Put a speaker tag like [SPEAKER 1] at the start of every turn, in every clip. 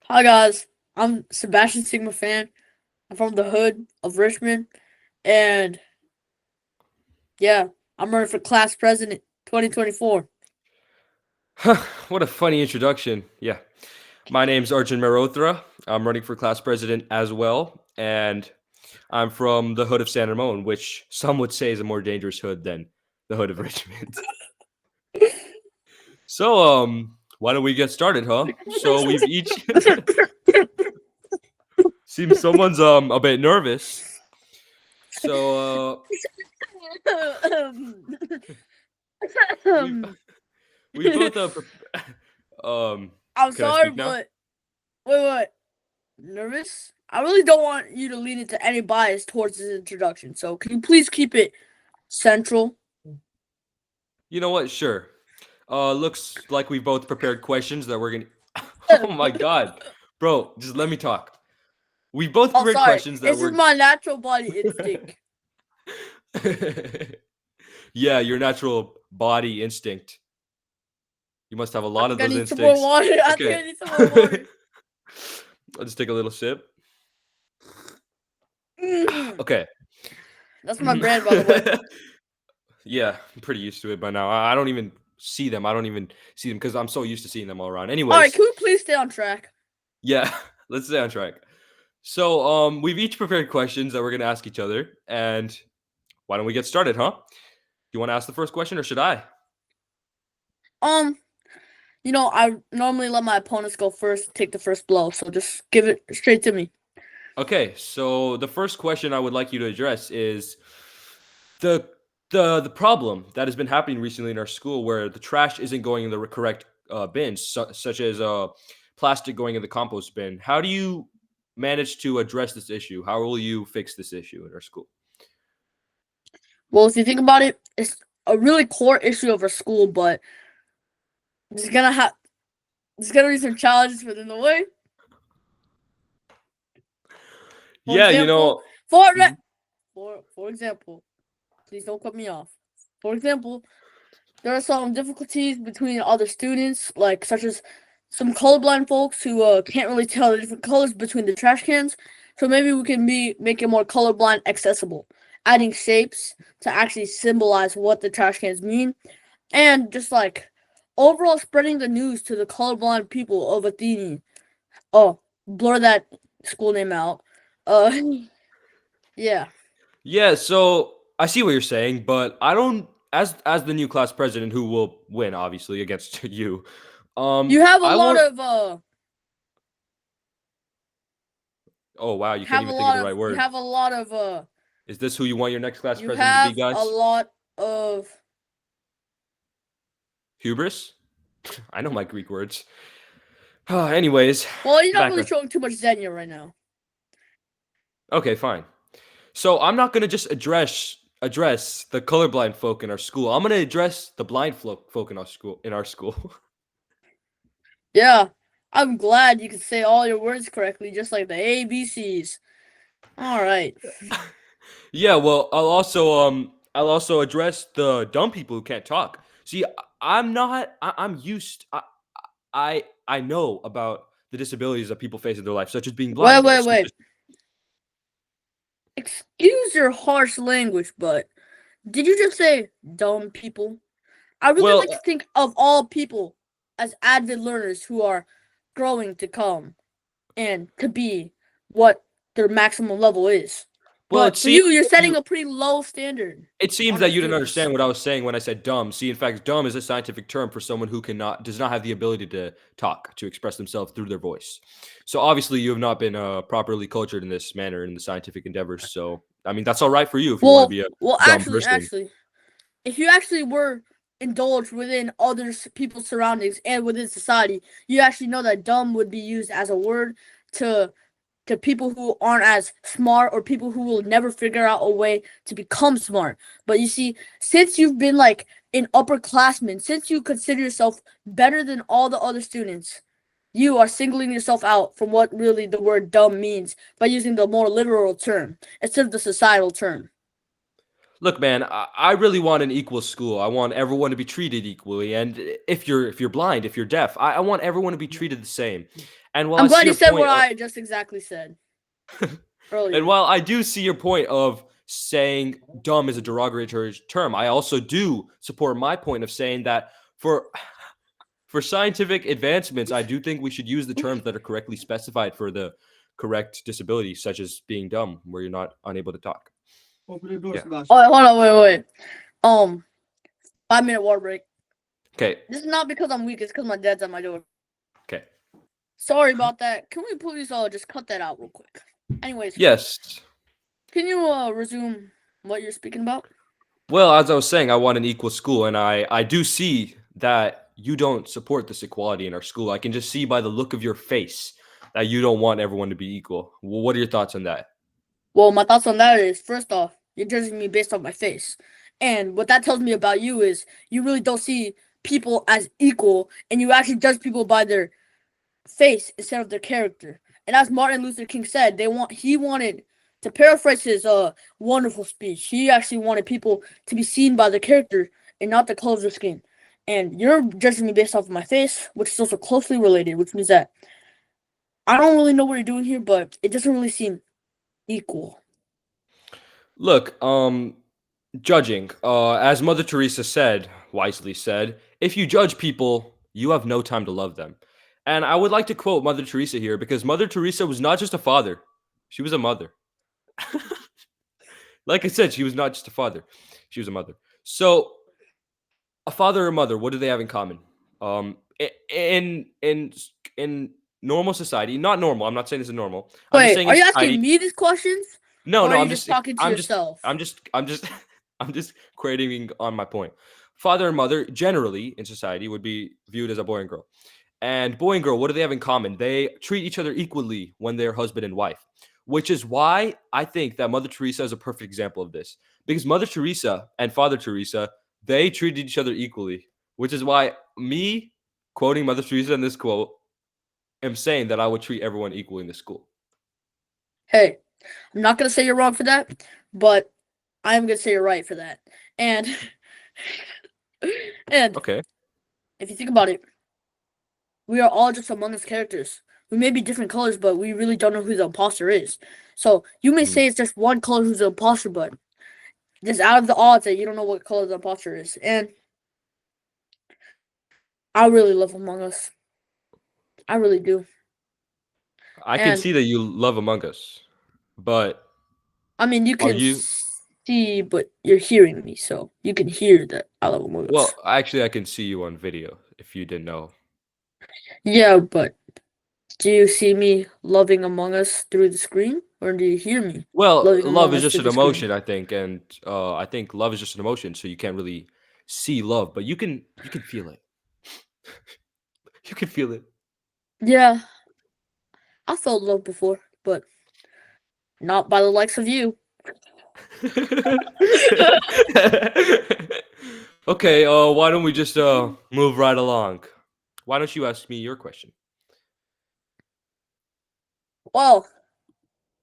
[SPEAKER 1] Hi guys, I'm Sebastian Sigma fan. I'm from the hood of Richmond, and yeah, I'm running for class president 2024.
[SPEAKER 2] What a funny introduction. Yeah. My name's Arjun Marothra. I'm running for class president as well. And I'm from the hood of San Ramon, which some would say is a more dangerous hood than the hood of Richmond. Why don't we get started, huh? So we've each seems someone's a bit nervous. So we've we both um
[SPEAKER 1] I'm
[SPEAKER 2] can I
[SPEAKER 1] sorry,
[SPEAKER 2] speak now?
[SPEAKER 1] but wait, nervous? I really don't want you to lean into any bias towards this introduction. So can you please keep it central?
[SPEAKER 2] You know what? Sure. Looks like we both prepared questions that we're gonna. Oh my god, bro, just let me talk. We both
[SPEAKER 1] Oh,
[SPEAKER 2] prepared
[SPEAKER 1] sorry.
[SPEAKER 2] questions that
[SPEAKER 1] This is
[SPEAKER 2] were.
[SPEAKER 1] my natural body instinct.
[SPEAKER 2] Yeah, your natural body instinct. You must have a
[SPEAKER 1] I
[SPEAKER 2] lot of
[SPEAKER 1] think I
[SPEAKER 2] those
[SPEAKER 1] need some more
[SPEAKER 2] instincts.
[SPEAKER 1] water. I think
[SPEAKER 2] Okay.
[SPEAKER 1] I need some more water.
[SPEAKER 2] I'll just take a little sip.
[SPEAKER 1] Mm.
[SPEAKER 2] Okay.
[SPEAKER 1] That's my brand, by the way.
[SPEAKER 2] Yeah, I'm pretty used to it by now. I don't even see them. I don't even see them because I'm so used to seeing them all around.
[SPEAKER 1] All right,
[SPEAKER 2] Anyways,
[SPEAKER 1] can we please stay on track?
[SPEAKER 2] yeah, let's stay on track. So, we've each prepared questions that we're gonna ask each other, and why don't we get started, huh? Do you want to ask the first question, or should I?
[SPEAKER 1] Um, I normally let my opponents go first, take the first blow. So just give it straight to me.
[SPEAKER 2] Okay, so the first question I would like you to address is the the problem that has been happening recently in our school, where the trash isn't going in the correct bins, such as plastic going in the compost bin. How do you manage to address this issue? How will you fix this issue in our school?
[SPEAKER 1] Well, if you think about it, it's a really core issue of our school, but there's gonna have there's gonna be some challenges within the way. For
[SPEAKER 2] Yeah,
[SPEAKER 1] example, for
[SPEAKER 2] mhm.
[SPEAKER 1] for example, please don't cut me off. For example, there are some difficulties between other students, like such as some colorblind folks who can't really tell the different colors between the trash cans. So maybe we can make it more colorblind accessible, adding shapes to actually symbolize what the trash cans mean, and just like overall spreading the news to the colorblind people of Athene. Oh, blur that school name out. Uh, yeah.
[SPEAKER 2] Yeah, so I see what you're saying, but I don't as the new class president who will win obviously against you.
[SPEAKER 1] You have a
[SPEAKER 2] I
[SPEAKER 1] lot
[SPEAKER 2] won't.
[SPEAKER 1] of
[SPEAKER 2] Oh wow, you can't even think of the right
[SPEAKER 1] you
[SPEAKER 2] word.
[SPEAKER 1] have a lot of
[SPEAKER 2] Is this who you want your next class
[SPEAKER 1] you
[SPEAKER 2] president to be,
[SPEAKER 1] have a
[SPEAKER 2] guys?
[SPEAKER 1] lot of
[SPEAKER 2] Hubris? I know my Greek words. Anyways,
[SPEAKER 1] well, you're not
[SPEAKER 2] back
[SPEAKER 1] really
[SPEAKER 2] on.
[SPEAKER 1] showing too much Xenia right now.
[SPEAKER 2] Okay, fine. So I'm not gonna just address the colorblind folk in our school. I'm gonna address the blind folk in our school. In our school.
[SPEAKER 1] Yeah. I'm glad you can say all your words correctly, just like the ABCs. Alright.
[SPEAKER 2] Yeah, well, I'll also address the dumb people who can't talk. See, I'm not. I'm used. I know about the disabilities that people face in their life, such as being
[SPEAKER 1] Wait,
[SPEAKER 2] blind.
[SPEAKER 1] wait,
[SPEAKER 2] Such
[SPEAKER 1] wait.
[SPEAKER 2] as,
[SPEAKER 1] Excuse your harsh language, but did you just say dumb people? I really
[SPEAKER 2] well,
[SPEAKER 1] like to think of all people as avid learners who are growing to come and to be what their maximum level is.
[SPEAKER 2] well, it
[SPEAKER 1] But for
[SPEAKER 2] seems
[SPEAKER 1] you, you're
[SPEAKER 2] that
[SPEAKER 1] setting
[SPEAKER 2] you.
[SPEAKER 1] a pretty low standard
[SPEAKER 2] It seems
[SPEAKER 1] on our
[SPEAKER 2] that you didn't
[SPEAKER 1] students.
[SPEAKER 2] understand what I was saying when I said dumb. See, in fact, dumb is a scientific term for someone who cannot does not have the ability to talk, to express themselves through their voice. So obviously, you have not been properly cultured in this manner in the scientific endeavors. So I mean, that's all right for you if you want to
[SPEAKER 1] Well,
[SPEAKER 2] be a
[SPEAKER 1] well,
[SPEAKER 2] dumb
[SPEAKER 1] actually,
[SPEAKER 2] person.
[SPEAKER 1] actually, if you actually were indulged within other people's surroundings and within society, you actually know that dumb would be used as a word to people who aren't as smart or people who will never figure out a way to become smart. But you see, since you've been like an upperclassman, since you consider yourself better than all the other students, you are singling yourself out from what really the word dumb means by using the more literal term instead of the societal term.
[SPEAKER 2] Look, man, I really want an equal school. I want everyone to be treated equally. And if you're blind, if you're deaf, I want everyone to be treated the same. And while
[SPEAKER 1] I'm
[SPEAKER 2] I see
[SPEAKER 1] glad you
[SPEAKER 2] your
[SPEAKER 1] said what
[SPEAKER 2] point,
[SPEAKER 1] I just exactly said
[SPEAKER 2] and
[SPEAKER 1] earlier.
[SPEAKER 2] while I do see your point of saying dumb is a derogatory term, I also do support my point of saying that for for scientific advancements, I do think we should use the terms that are correctly specified for the correct disability, such as being dumb, where you're not unable to talk.
[SPEAKER 3] Open the door,
[SPEAKER 2] Yeah.
[SPEAKER 3] Sebastian.
[SPEAKER 1] Oh, hold on, wait. 5-minute water break.
[SPEAKER 2] Okay.
[SPEAKER 1] This is not because I'm weak. It's because my dad's at my door.
[SPEAKER 2] Okay.
[SPEAKER 1] Sorry about that. Can we please just cut that out real quick? Anyways,
[SPEAKER 2] Yes.
[SPEAKER 1] can you resume what you're speaking about?
[SPEAKER 2] Well, as I was saying, I want an equal school, and I do see that you don't support this equality in our school. I can just see by the look of your face that you don't want everyone to be equal. Well, what are your thoughts on that?
[SPEAKER 1] Well, my thoughts on that is, first off, you're judging me based on my face. And what that tells me about you is you really don't see people as equal, and you actually judge people by their face instead of their character. And as Martin Luther King said, he wanted to paraphrase his wonderful speech. He actually wanted people to be seen by their character and not the color of their skin. And you're judging me based off of my face, which is also closely related, which means that I don't really know what you're doing here, but it doesn't really seem equal.
[SPEAKER 2] Look, judging, as Mother Teresa said, wisely said, if you judge people, you have no time to love them. And I would like to quote Mother Teresa here because Mother Teresa was not just a father, she was a mother. Like I said, she was not just a father, she was a mother. So, a father or mother, what do they have in common? In normal society, not normal. I'm not saying this is normal. I'm just
[SPEAKER 1] Wait,
[SPEAKER 2] saying
[SPEAKER 1] are
[SPEAKER 2] in
[SPEAKER 1] you asking
[SPEAKER 2] society.
[SPEAKER 1] me these questions?
[SPEAKER 2] No,
[SPEAKER 1] Or are
[SPEAKER 2] no.
[SPEAKER 1] you just talking to yourself?
[SPEAKER 2] I'm just, I'm just creating on my point. Father and mother, generally in society, would be viewed as a boy and girl. And boy and girl, what do they have in common? They treat each other equally when they're husband and wife, which is why I think that Mother Teresa is a perfect example of this. Because Mother Teresa and Father Teresa, they treated each other equally, which is why me quoting Mother Teresa in this quote am saying that I would treat everyone equally in the school.
[SPEAKER 1] Hey, I'm not gonna say you're wrong for that, but I am gonna say you're right for that. And and
[SPEAKER 2] Okay.
[SPEAKER 1] if you think about it, we are all just Among Us characters. We may be different colors, but we really don't know who the imposter is. So you may
[SPEAKER 2] Mhm.
[SPEAKER 1] say it's just one color who's the imposter, but just out of the odds that you don't know what color the imposter is. And I really love Among Us. I really do.
[SPEAKER 2] I can
[SPEAKER 1] And
[SPEAKER 2] see that you love Among Us, but
[SPEAKER 1] I mean, you
[SPEAKER 2] are
[SPEAKER 1] can
[SPEAKER 2] you?
[SPEAKER 1] see, but you're hearing me, so you can hear that I love Among Us.
[SPEAKER 2] Well, actually, I can see you on video if you didn't know.
[SPEAKER 1] Yeah, but do you see me loving Among Us through the screen, or do you hear me
[SPEAKER 2] Well,
[SPEAKER 1] loving
[SPEAKER 2] love
[SPEAKER 1] Among
[SPEAKER 2] is
[SPEAKER 1] Us
[SPEAKER 2] just
[SPEAKER 1] through
[SPEAKER 2] an
[SPEAKER 1] the screen?
[SPEAKER 2] emotion, I think, and I think love is just an emotion, so you can't really see love, but you can feel it. You can feel it.
[SPEAKER 1] Yeah, I felt love before, but not by the likes of you.
[SPEAKER 2] Okay, why don't we just move right along? Why don't you ask me your question?
[SPEAKER 1] Well,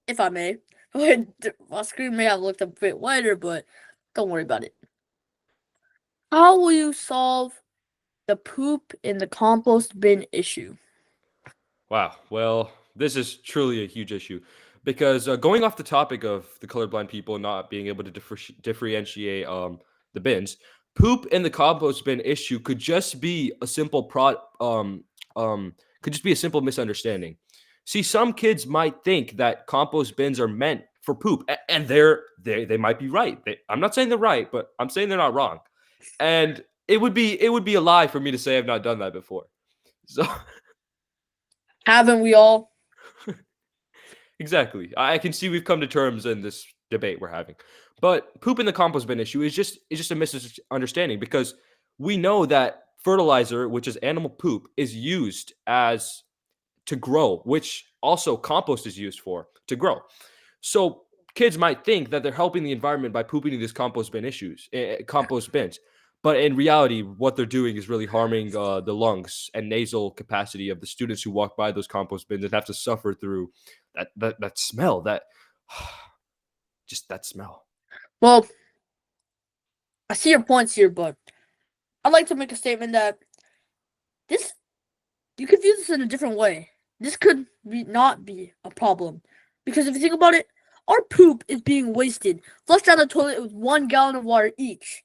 [SPEAKER 1] if I may, my screen may have looked a bit wider, but don't worry about it. How will you solve the poop in the compost bin issue?
[SPEAKER 2] Wow. Well, this is truly a huge issue because going off the topic of the colorblind people not being able to differentiate the bins, poop in the compost bin issue could just be a simple could just be a simple misunderstanding. See, some kids might think that compost bins are meant for poop, and they might be right. I'm not saying they're right, but I'm saying they're not wrong. And it would be a lie for me to say I've not done that before. So
[SPEAKER 1] Haven't we all?
[SPEAKER 2] exactly. I can see we've come to terms in this debate we're having. But poop in the compost bin issue is just a misunderstanding because we know that fertilizer, which is animal poop, is used as to grow, which also compost is used for to grow. So kids might think that they're helping the environment by pooping in these compost bins. But in reality, what they're doing is really harming the lungs and nasal capacity of the students who walk by those compost bins and have to suffer through that smell, that just that smell.
[SPEAKER 1] Well, I see your points here, but I'd like to make a statement that this you could view this in a different way. this could not be a problem. Because if you think about it, our poop is being wasted. Flushed down the toilet with 1 gallon of water each.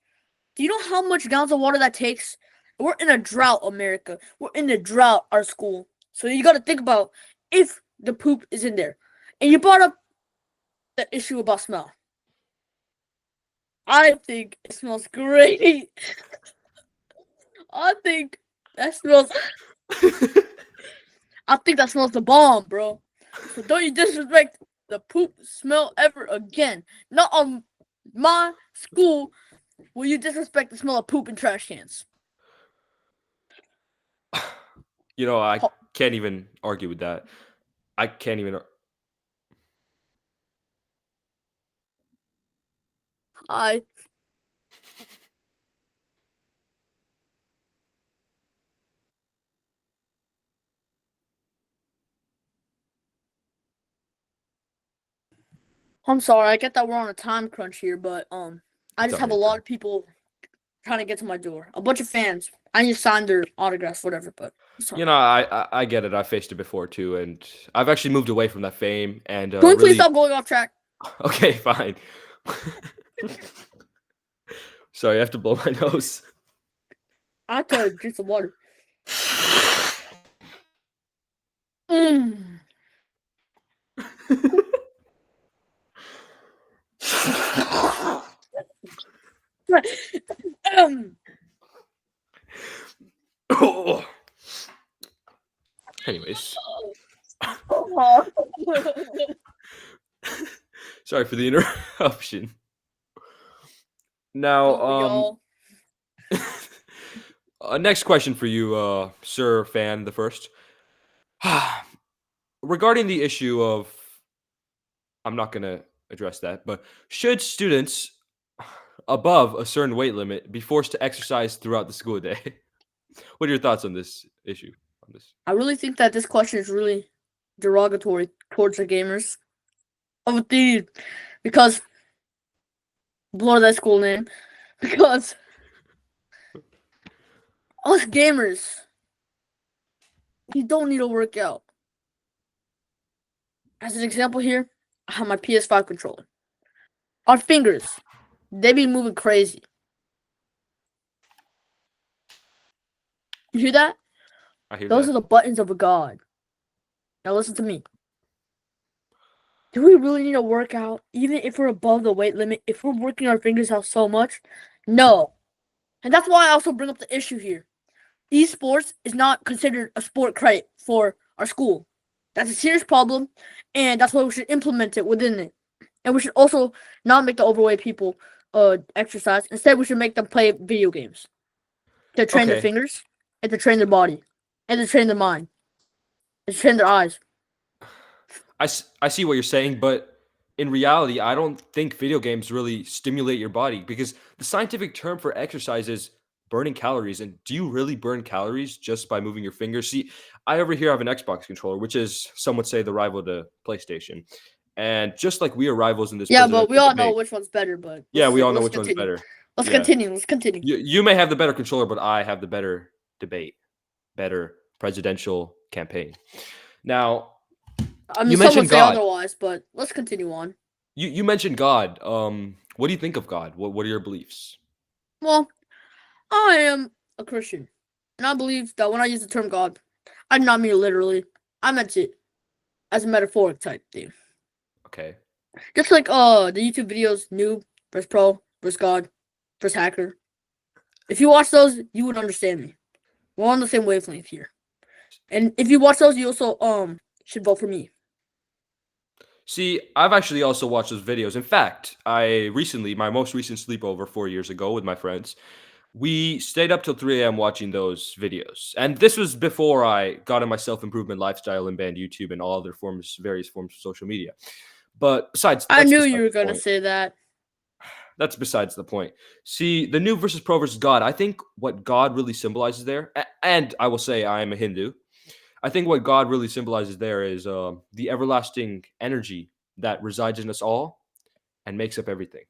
[SPEAKER 1] Do you know how much gallons of water that takes? We're in a drought, America. We're in a drought, our school. So you gotta think about if the poop is in there. And you brought up the issue about smell. I think it smells great. I think that smells. I think that smells the bomb, bro. So don't you disrespect the poop smell ever again. Not on my school will you disrespect the smell of poop and trash cans.
[SPEAKER 2] I can't even argue with that. I can't even.
[SPEAKER 1] I I'm sorry. I get that we're on a time crunch here, but I
[SPEAKER 2] It's
[SPEAKER 1] just
[SPEAKER 2] all
[SPEAKER 1] have a
[SPEAKER 2] right,
[SPEAKER 1] lot
[SPEAKER 2] bro.
[SPEAKER 1] of people trying to get to my door. A bunch of fans. I need to sign their autographs, whatever. But sorry.
[SPEAKER 2] I get it. I faced it before too, and I've actually moved away from that fame. And
[SPEAKER 1] Can we please
[SPEAKER 2] really,
[SPEAKER 1] stop going off track?
[SPEAKER 2] okay, fine. Sorry, I have to blow my nose.
[SPEAKER 1] I have to drink some water. Mm. um,
[SPEAKER 2] Oh. Anyways, sorry for the interruption. Now,
[SPEAKER 1] y'all.
[SPEAKER 2] next question for you, Sir Fan the First. Regarding the issue of, I'm not gonna address that, but should students above a certain weight limit be forced to exercise throughout the school day? What are your thoughts on this issue? On this,
[SPEAKER 1] I really think that this question is really derogatory towards the gamers of the because blow that school name because us gamers you don't need to work out. As an example here, I have my PS5 controller. Our fingers, they be moving crazy. You hear that?
[SPEAKER 2] I hear
[SPEAKER 1] Those are
[SPEAKER 2] that.
[SPEAKER 1] the buttons of a god. Now listen to me. Do we really need to work out, even if we're above the weight limit, if we're working our fingers out so much? No. And that's why I also bring up the issue here. Esports is not considered a sport credit for our school. That's a serious problem, and that's why we should implement it within it. And we should also not make the overweight people exercise. Instead, we should make them play video games to train their
[SPEAKER 2] Okay,
[SPEAKER 1] fingers, and to train their body, and to train their mind, and to train their eyes.
[SPEAKER 2] I see what you're saying, but in reality, I don't think video games really stimulate your body because the scientific term for exercise is burning calories. And do you really burn calories just by moving your fingers? See, I over here have an Xbox controller, which is some would say the rival to PlayStation. And just like we are rivals in this
[SPEAKER 1] Yeah, but we
[SPEAKER 2] presidential
[SPEAKER 1] all know
[SPEAKER 2] debate,
[SPEAKER 1] which one's better. But
[SPEAKER 2] yeah, we all know
[SPEAKER 1] let's
[SPEAKER 2] which one's
[SPEAKER 1] continue.
[SPEAKER 2] better.
[SPEAKER 1] Let's
[SPEAKER 2] Yeah,
[SPEAKER 1] continue. Let's continue.
[SPEAKER 2] you may have the better controller, but I have the better debate, better presidential campaign. Now,
[SPEAKER 1] I mean,
[SPEAKER 2] you
[SPEAKER 1] some would
[SPEAKER 2] mentioned
[SPEAKER 1] say
[SPEAKER 2] God.
[SPEAKER 1] otherwise, but let's continue on.
[SPEAKER 2] You mentioned God. What do you think of God? What are your beliefs?
[SPEAKER 1] Well, I am a Christian, and I believe that when I use the term God, I did not mean it literally. I meant it as a metaphoric type thing.
[SPEAKER 2] Okay.
[SPEAKER 1] Just like the YouTube videos, noob versus pro versus God versus hacker. If you watch those, you would understand me. We're on the same wavelength here. And if you watch those, you also should vote for me.
[SPEAKER 2] See, I've actually also watched those videos. In fact, my most recent sleepover 4 years ago with my friends, we stayed up till 3 a.m. watching those videos. And this was before I got in my self improvement lifestyle and banned YouTube and all other various forms of social media. But
[SPEAKER 1] I
[SPEAKER 2] that's
[SPEAKER 1] knew you
[SPEAKER 2] besides
[SPEAKER 1] were
[SPEAKER 2] the
[SPEAKER 1] gonna
[SPEAKER 2] point.
[SPEAKER 1] say that.
[SPEAKER 2] That's besides the point. See, the new versus pro versus God, I think what God really symbolizes there, and I will say I am a Hindu. I think what God really symbolizes there is the everlasting energy that resides in us all and makes up everything.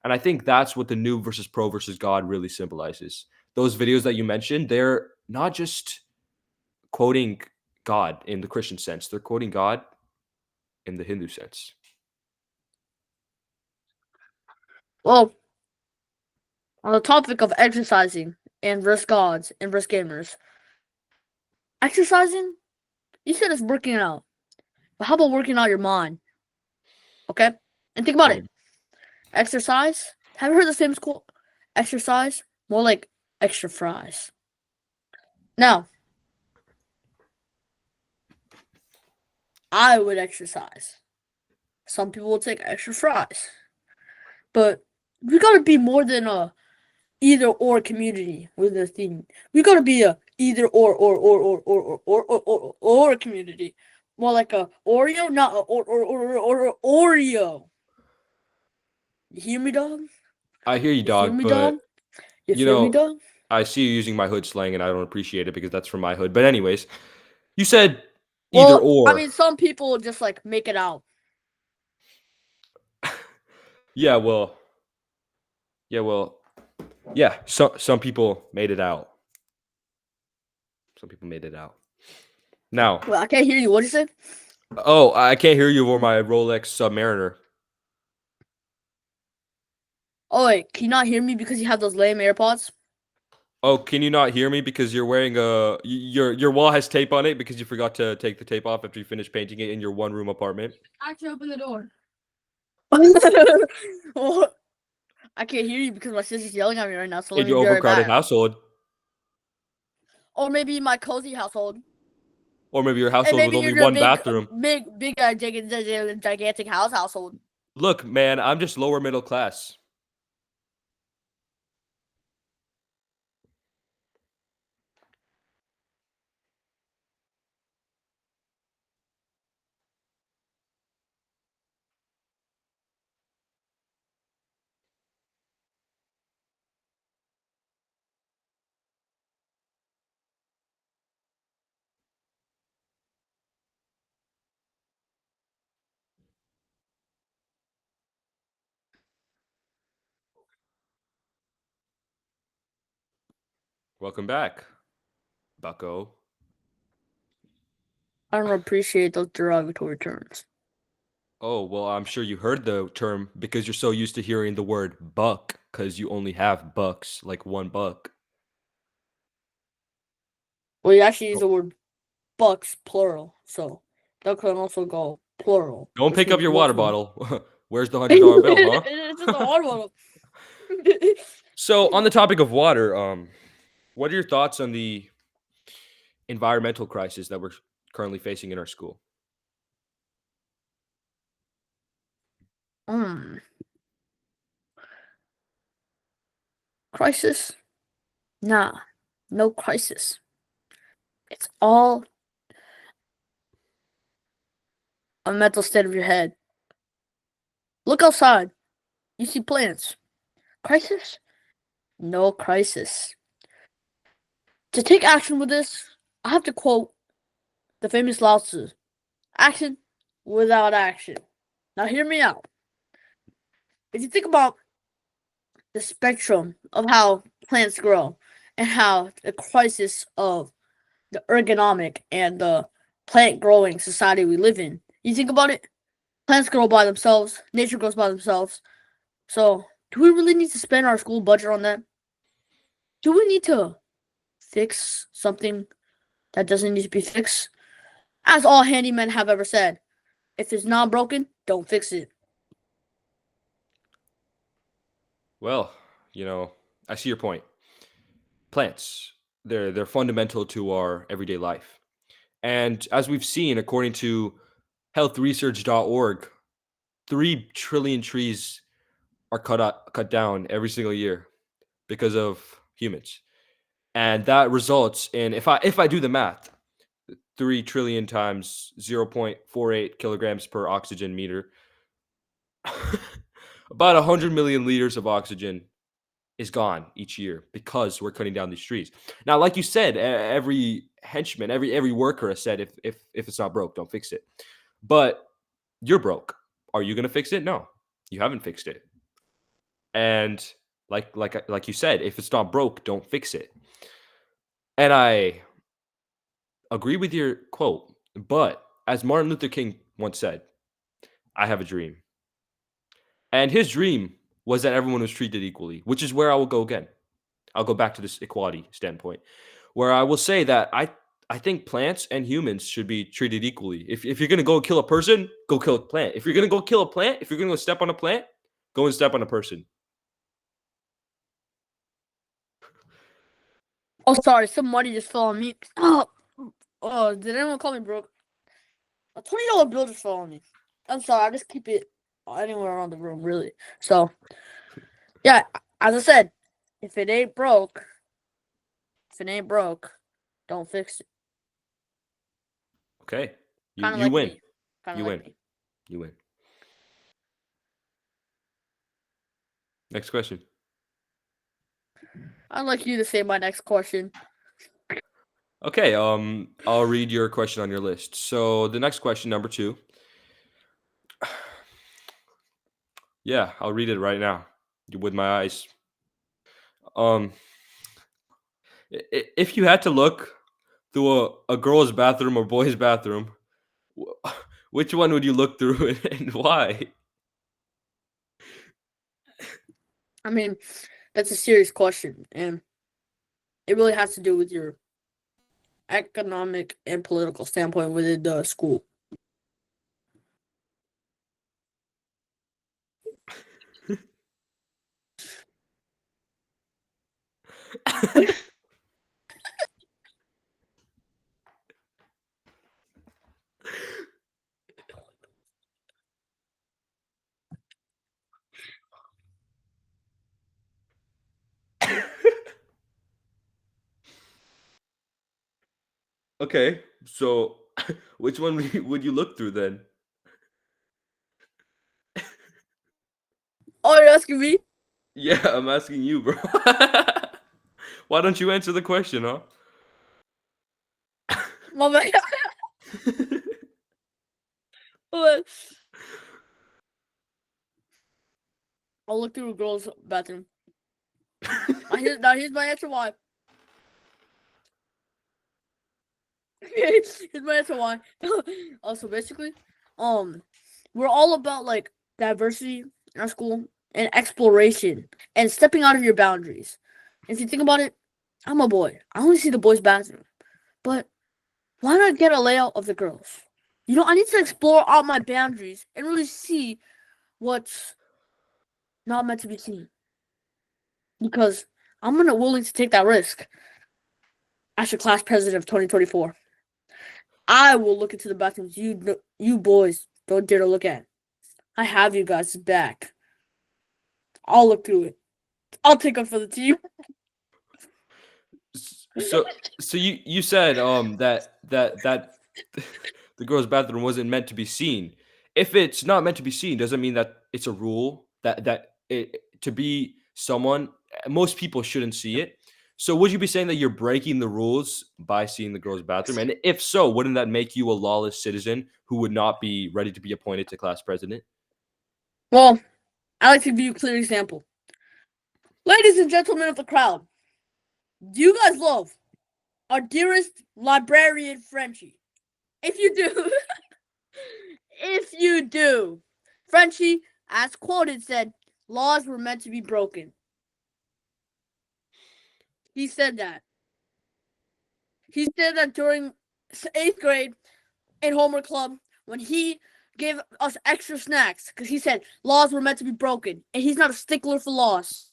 [SPEAKER 2] And I think that's what the new versus pro versus God really symbolizes. Those videos that you mentioned, they're not just quoting God in the Christian sense. They're quoting God in the Hindu sense.
[SPEAKER 1] Well, on the topic of exercising and versus gods and versus gamers, exercising, you said it's working out. But how about working out your mind? Okay? And think about it.
[SPEAKER 2] Mhm.
[SPEAKER 1] Exercise. Have you heard the famous quote? Exercise, more like extra fries. Now, I would exercise. Some people will take extra fries. But we gotta be more than a either or community with this theme. We gotta be a either or community. More like a Oreo, not a Oreo. You hear me, dog?
[SPEAKER 2] I hear you,
[SPEAKER 1] You feel
[SPEAKER 2] dog,
[SPEAKER 1] me,
[SPEAKER 2] but
[SPEAKER 1] dog? You
[SPEAKER 2] you
[SPEAKER 1] feel me,
[SPEAKER 2] know,
[SPEAKER 1] dog?
[SPEAKER 2] I see you using my hood slang and I don't appreciate it because that's from my hood. But anyways, you said either
[SPEAKER 1] Well, I
[SPEAKER 2] or.
[SPEAKER 1] mean, some people just like make it out.
[SPEAKER 2] Yeah, well, yeah, well, yeah. Some people made it out. Some people made it out. Now,
[SPEAKER 1] Well, I can't hear you. What'd you say?
[SPEAKER 2] oh, I can't hear you over my Rolex Submariner.
[SPEAKER 1] Oh wait, can you not hear me because you have those lame AirPods?
[SPEAKER 2] Oh, can you not hear me because you're wearing your wall has tape on it because you forgot to take the tape off after you finished painting it in your one room apartment?
[SPEAKER 1] Actually, open the door. Well, I can't hear you because my sister's yelling at me right now. So let
[SPEAKER 2] In
[SPEAKER 1] me
[SPEAKER 2] your
[SPEAKER 1] be right
[SPEAKER 2] overcrowded
[SPEAKER 1] back.
[SPEAKER 2] household,
[SPEAKER 1] Or maybe my cozy household.
[SPEAKER 2] or maybe your
[SPEAKER 1] And
[SPEAKER 2] household with
[SPEAKER 1] maybe
[SPEAKER 2] only
[SPEAKER 1] you're the
[SPEAKER 2] one bathroom.
[SPEAKER 1] gigantic house household.
[SPEAKER 2] Look, man, I'm just lower middle class. Welcome back, Bucko.
[SPEAKER 1] I don't appreciate those derogatory terms.
[SPEAKER 2] Oh, well, I'm sure you heard the term because you're so used to hearing the word buck because you only have bucks, like $1.
[SPEAKER 1] Well, you actually use
[SPEAKER 2] Don't
[SPEAKER 1] the word bucks plural, so that can also go plural,
[SPEAKER 2] don't
[SPEAKER 1] which
[SPEAKER 2] pick up
[SPEAKER 1] means
[SPEAKER 2] your water
[SPEAKER 1] multiple.
[SPEAKER 2] bottle. Where's the $100 bill, huh?
[SPEAKER 1] It's just a water bottle.
[SPEAKER 2] So, on the topic of water, what are your thoughts on the environmental crisis that we're currently facing in our school?
[SPEAKER 1] mm, crisis? Nah, no crisis. It's all a mental state of your head. Look outside. You see plants. Crisis? No crisis. To take action with this, I have to quote the famous Lao Tzu: action without action. Now, hear me out. If you think about the spectrum of how plants grow and how the crisis of the ergonomic and the plant growing society we live in, you think about it, plants grow by themselves, nature grows by themselves. So, do we really need to spend our school budget on that? Do we need to fix something that doesn't need to be fixed? As all handymen have ever said, if it's not broken, don't fix it.
[SPEAKER 2] Well, I see your point. Plants, they're fundamental to our everyday life. And as we've seen, according to healthresearch.org, 3 trillion trees are cut down every single year because of humans. And that results in if I do the math, 3 trillion times 0.48 kilograms per oxygen meter, about 100 million liters of oxygen is gone each year because we're cutting down these trees. Now, like you said, every henchman, every worker has said if it's not broke, don't fix it. But you're broke. Are you going to fix it? No. You haven't fixed it. And like you said, if it's not broke, don't fix it. And agree with your quote, but as Martin Luther King once said, I have a dream. And his dream was that everyone was treated equally, which is where I will go again. I'll go back to this equality standpoint, where I will say that I think plants and humans should be treated equally. If you're gonna go kill a person, go kill a plant. If you're gonna go kill a plant, if you're gonna go step on a plant, go and step on a person.
[SPEAKER 1] Oh, sorry, some money just fell on me. Oh, did anyone call me broke? A $20 bill just fell on me. I'm sorry, I just keep it anywhere around the room, really. So, yeah, as I said, if it ain't broke, don't fix it.
[SPEAKER 2] Okay,
[SPEAKER 1] Kind of
[SPEAKER 2] you
[SPEAKER 1] like
[SPEAKER 2] win.
[SPEAKER 1] me. Kind
[SPEAKER 2] You
[SPEAKER 1] of like
[SPEAKER 2] win.
[SPEAKER 1] me.
[SPEAKER 2] You win. Next question.
[SPEAKER 1] I'd like you to say my next question.
[SPEAKER 2] Okay, I'll read your question on your list. So the next question, number 2. Yeah, I'll read it right now with my eyes. Um, if you had to look through a girl's bathroom or boy's bathroom, which one would you look through and why?
[SPEAKER 1] I mean, that's a serious question, and it really has to do with your economic and political standpoint within the school.
[SPEAKER 2] Okay, so which one would you look through then?
[SPEAKER 1] Oh, you're asking me?
[SPEAKER 2] Yeah, I'm asking you, bro. Why don't you answer the question, huh?
[SPEAKER 1] My bad. But I'll look through a girl's bathroom. Here's my answer why. Here's my answer why. Also, basically, we're all about like diversity in our school and exploration and stepping out of your boundaries. If you think about it, I'm a boy. I only see the boys' bathroom, but why not get a layout of the girls? You know, I need to explore out my boundaries and really see what's not meant to be seen. Because I'm not willing to take that risk as your class president of 2024. I will look into the bathrooms you boys don't dare to look at. I have you guys' back. I'll look through it. I'll take up for the team.
[SPEAKER 2] So you said that the girl's bathroom wasn't meant to be seen. If it's not meant to be seen, doesn't mean that it's a rule to be someone most people shouldn't see it. So would you be saying that you're breaking the rules by seeing the girl's bathroom? And if so, wouldn't that make you a lawless citizen who would not be ready to be appointed to class president?
[SPEAKER 1] Well, I like to give you a clear example. Ladies and gentlemen of the crowd, do you guys love our dearest librarian Frenchie? If you do, if you do, Frenchie, as quoted, said, laws were meant to be broken. He said that. He said that during 8th grade in homework club when he gave us extra snacks because he said laws were meant to be broken and he's not a stickler for laws.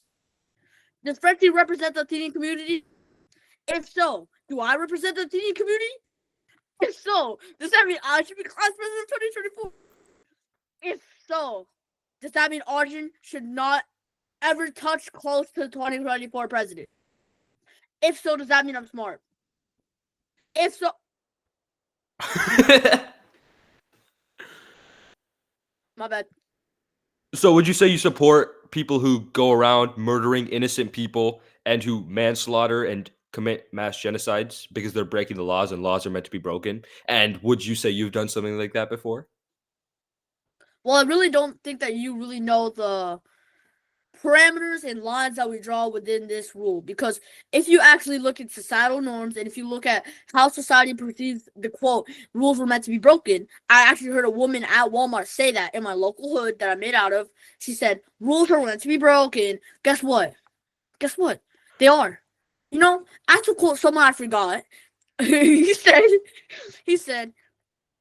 [SPEAKER 1] Does Frenchie represent the Athenian community? If so, do I represent the Athenian community? If so, does that mean I should be class president of 2024? If so, does that mean Arjun should not ever touch close to the 2024 president? If so, does that mean I'm smart? If so, my bad.
[SPEAKER 2] So would you say you support people who go around murdering innocent people and who manslaughter and commit mass genocides because they're breaking the laws and laws are meant to be broken? And would you say you've done something like that before?
[SPEAKER 1] Well, I really don't think that you really know the parameters and lines that we draw within this rule. Because if you actually look at societal norms and if you look at how society perceives the quote, rules were meant to be broken, I actually heard a woman at Walmart say that in my local hood that I made out of. She said, rules are meant to be broken. Guess what? Guess what? They are. You know, I have to quote someone I forgot. he said, he said,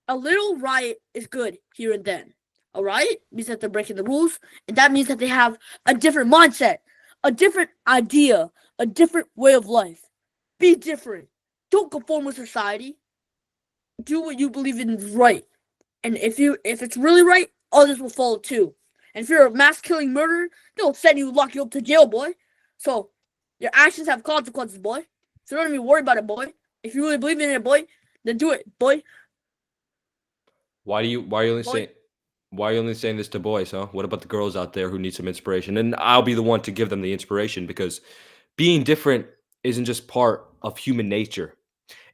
[SPEAKER 1] a little riot is good here and then. A riot means that they're breaking the rules, and that means that they have a different mindset, a different idea, a different way of life. Be different. Don't conform with society. Do what you believe in is right. And if it's really right, others will follow too. And if you're a mass killing murderer, they'll send you, lock you up to jail, boy. So your actions have consequences, boy. So don't even worry about it, boy. If you really believe in it, boy, then do it, boy.
[SPEAKER 2] Why are you only
[SPEAKER 1] Boy.
[SPEAKER 2] saying why are you only saying this to boys, huh? What about the girls out there who need some inspiration? And I'll be the one to give them the inspiration because being different isn't just part of human nature.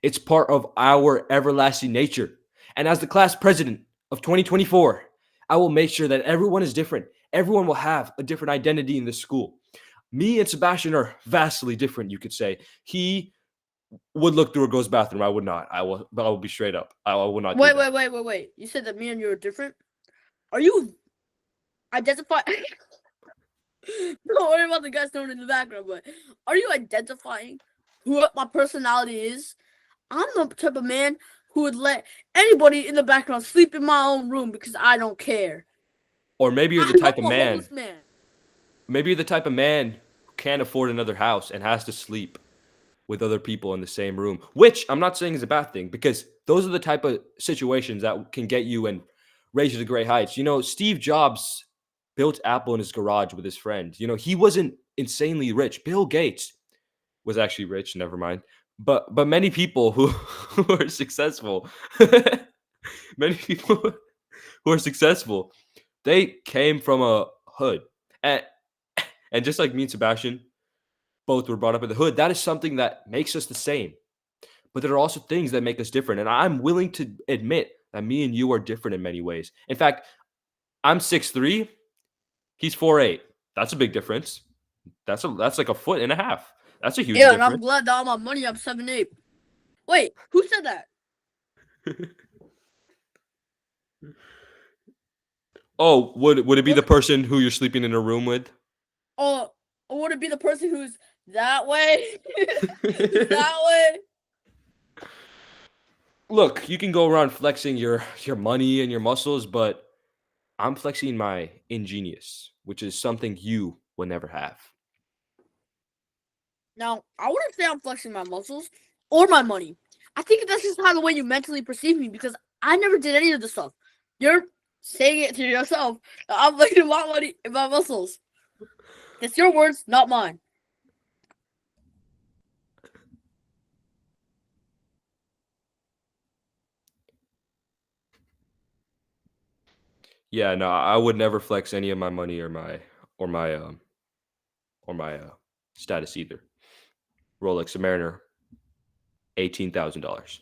[SPEAKER 2] It's part of our everlasting nature. And as the class president of 2024, I will make sure that everyone is different. Everyone will have a different identity in this school. Me and Sebastian are vastly different, you could say. He would look through a girl's bathroom. I would not. I will be straight up. I will not do that.
[SPEAKER 1] Wait. You said that me and you are different? Are you identifying? Don't worry about the guys thrown in the background, but are you identifying who my personality is? I'm the type of man who would let anybody in the background sleep in my own room because I don't care.
[SPEAKER 2] Or maybe you're the
[SPEAKER 1] I'm
[SPEAKER 2] type of
[SPEAKER 1] a
[SPEAKER 2] man.
[SPEAKER 1] homeless man.
[SPEAKER 2] Maybe you're the type of man who can't afford another house and has to sleep with other people in the same room, which I'm not saying is a bad thing because those are the type of situations that can get you and raise you to great heights. You know, Steve Jobs built Apple in his garage with his friend. You know, he wasn't insanely rich. Bill Gates was actually rich, never mind. But many people who are successful, many people who are successful, they came from a hood. And just like me and Sebastian, both were brought up in the hood. That is something that makes us the same. But there are also things that make us different. And I'm willing to admit that me and you are different in many ways. In fact, I'm 6'3", he's 4'8". That's a big difference. That's like a foot and a half. That's a huge
[SPEAKER 1] Yeah, and
[SPEAKER 2] difference.
[SPEAKER 1] I'm glad that all my money I'm 7'8". Wait, who said that?
[SPEAKER 2] Oh, would it be the person who you're sleeping in a room with?
[SPEAKER 1] Or would it be the person who's that way? That way?
[SPEAKER 2] Look, you can go around flexing your money and your muscles, but I'm flexing my ingenious, which is something you will never have.
[SPEAKER 1] Now, I wouldn't say I'm flexing my muscles or my money. I think that's just how the way you mentally perceive me because I never did any of this stuff. You're saying it to yourself. I'm flexing my money and my muscles. It's your words, not mine.
[SPEAKER 2] Yeah, no, I would never flex any of my money or my status either. Rolex Submariner, $18,000.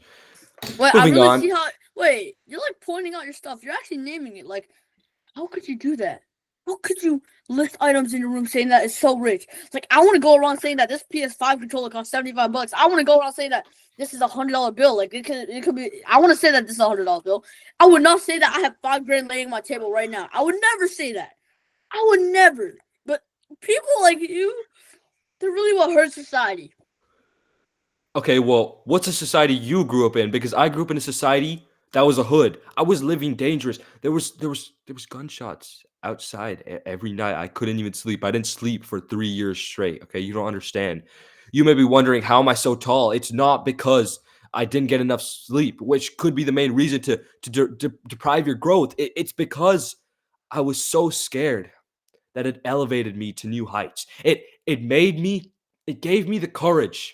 [SPEAKER 1] Wait, I
[SPEAKER 2] Moving
[SPEAKER 1] really
[SPEAKER 2] on.
[SPEAKER 1] see how. Wait, you're like pointing out your stuff. You're actually naming it. Like, how could you do that? How could you list items in your room saying that it's so rich? It's like I want to go around saying that this PS5 controller costs $75. I want to go around saying that this is $100 bill. Like it could be. I want to say that this is $100 bill. I would not say that I have $5 laying on my table right now. I would never say that. I would never. But people like you, they're really what hurts society.
[SPEAKER 2] Okay, well, what's a society you grew up in? Because I grew up in a society that was a hood. I was living dangerous. There was gunshots outside every night. I couldn't even sleep. I didn't sleep for 3 years straight. Okay, you don't understand. You may be wondering how am I so tall? It's not because I didn't get enough sleep, which could be the main reason to deprive your growth. It's because I was so scared that it elevated me to new heights. It gave me the courage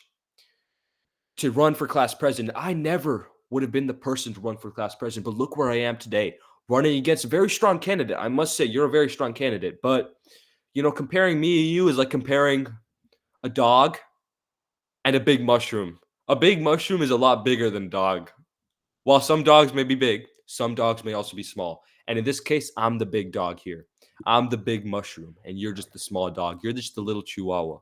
[SPEAKER 2] to run for class president. I never would have been the person to run for class president, but look where I am today, running against a very strong candidate. I must say, you're a very strong candidate, but comparing me and you is like comparing a dog and a big mushroom. A big mushroom is a lot bigger than a dog. While some dogs may be big, some dogs may also be small. And in this case, I'm the big dog here. I'm the big mushroom, and you're just the small dog. You're just the little chihuahua.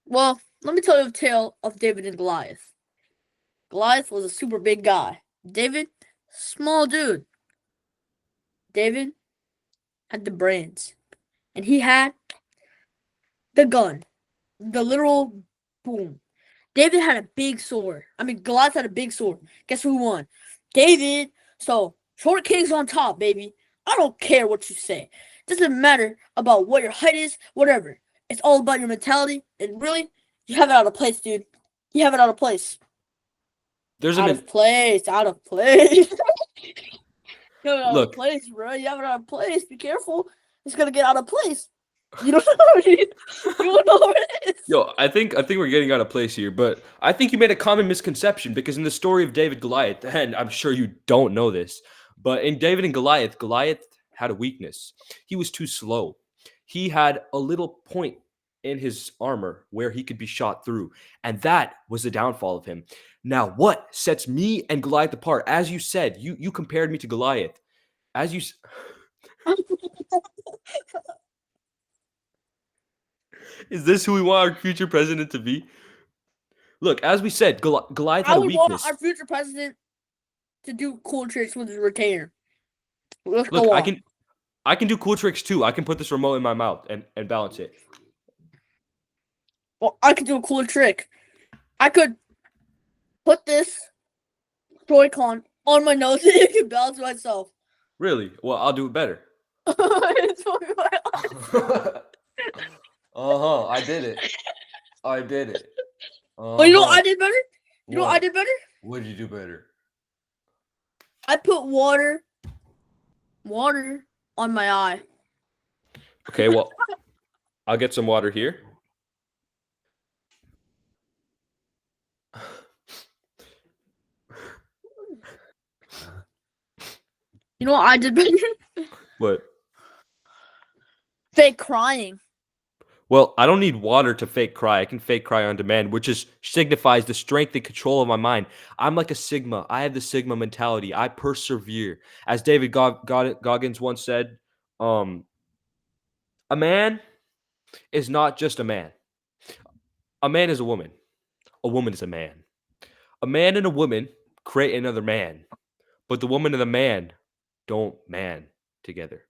[SPEAKER 1] Well, let me tell you a tale of David and Goliath. Goliath was a super big guy. David, small dude. David had the brains. And he had the gun. The literal boom. David had a big sword. Goliath had a big sword. Guess who won? David. So, short king's on top, baby. I don't care what you say. Doesn't matter about what your height is, whatever. It's all about your mentality. And really, you have it out of place, dude. You have it out of place.
[SPEAKER 2] There's
[SPEAKER 1] Out of place. Out of place. You have it out
[SPEAKER 2] Look.
[SPEAKER 1] of place, bro. You have it out of place. Be careful. It's gonna get out of place. You don't know what it is. You don't know what it is.
[SPEAKER 2] Yo, I think we're getting out of place here, but I think you made a common misconception because in the story of David Goliath, and I'm sure you don't know this, but in David and Goliath, Goliath had a weakness. He was too slow. He had a little point in his armor where he could be shot through, and that was the downfall of him. Now, what sets me and Goliath apart? As you said, you compared me to Goliath. As you Is this who we want our future president to be? Look, as we said, Goliath had
[SPEAKER 1] I
[SPEAKER 2] a
[SPEAKER 1] would want
[SPEAKER 2] weakness.
[SPEAKER 1] our future president to do cool tricks with his retainer. Let's
[SPEAKER 2] Look,
[SPEAKER 1] go on.
[SPEAKER 2] I can do cool tricks too. I can put this remote in my mouth and balance it.
[SPEAKER 1] Well, I could do a cool trick. I could put this Joy-Con on my nose and it can balance myself.
[SPEAKER 2] Really? Well, I'll do it better.
[SPEAKER 1] It's on my eyes.
[SPEAKER 2] I did it. I did it.
[SPEAKER 1] But you know what I did better? You know what I did better?
[SPEAKER 2] What did you do better?
[SPEAKER 1] I put water on my eye.
[SPEAKER 2] Okay, well, I'll get some water here.
[SPEAKER 1] You know what I did better?
[SPEAKER 2] What?
[SPEAKER 1] Fake crying.
[SPEAKER 2] Well, I don't need water to fake cry. I can fake cry on demand, which signifies the strength and control of my mind. I'm like a Sigma. I have the Sigma mentality. I persevere. As David Goggins once said, a man is not just a man. A man is a woman. A woman is a man. A man and a woman create another man, but the woman and the man don't man together.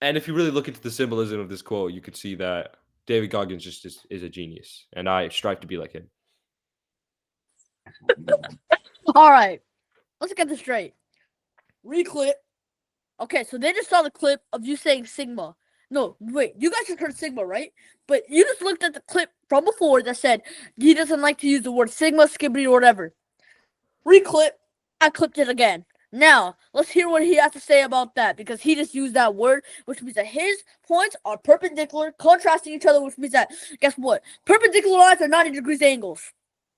[SPEAKER 2] And if you really look into the symbolism of this quote, you could see that David Goggins just is a genius, and I strive to be like him.
[SPEAKER 1] All right, let's get this straight. Reclip. Okay, so they just saw the clip of you saying Sigma. No, wait, you guys just heard Sigma, right? But you just looked at the clip from before that said he doesn't like to use the word Sigma, skibbity, or whatever. Reclip. I clipped it again. Now, let's hear what he has to say about that, because he just used that word, which means that his points are perpendicular, contrasting each other, which means that, guess what? Perpendicular lines are 90 degrees angles,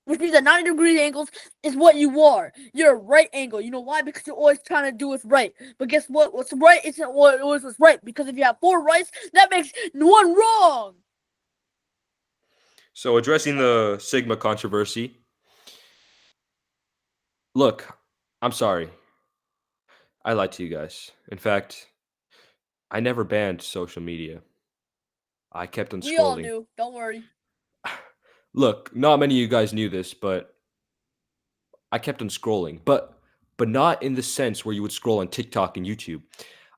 [SPEAKER 1] which means that 90 degrees angles is what you are. You're a right angle. You know why? Because you're always trying to do what's right. But guess what? What's right isn't what always what's right, because if you have 4 rights, that makes 1 wrong.
[SPEAKER 2] So addressing the Sigma controversy, look, I'm sorry. I lied to you guys. In fact, I never banned social media. I kept on scrolling.
[SPEAKER 1] We all knew. Don't worry.
[SPEAKER 2] Look, not many of you guys knew this, but I kept on scrolling. But not in the sense where you would scroll on TikTok and YouTube.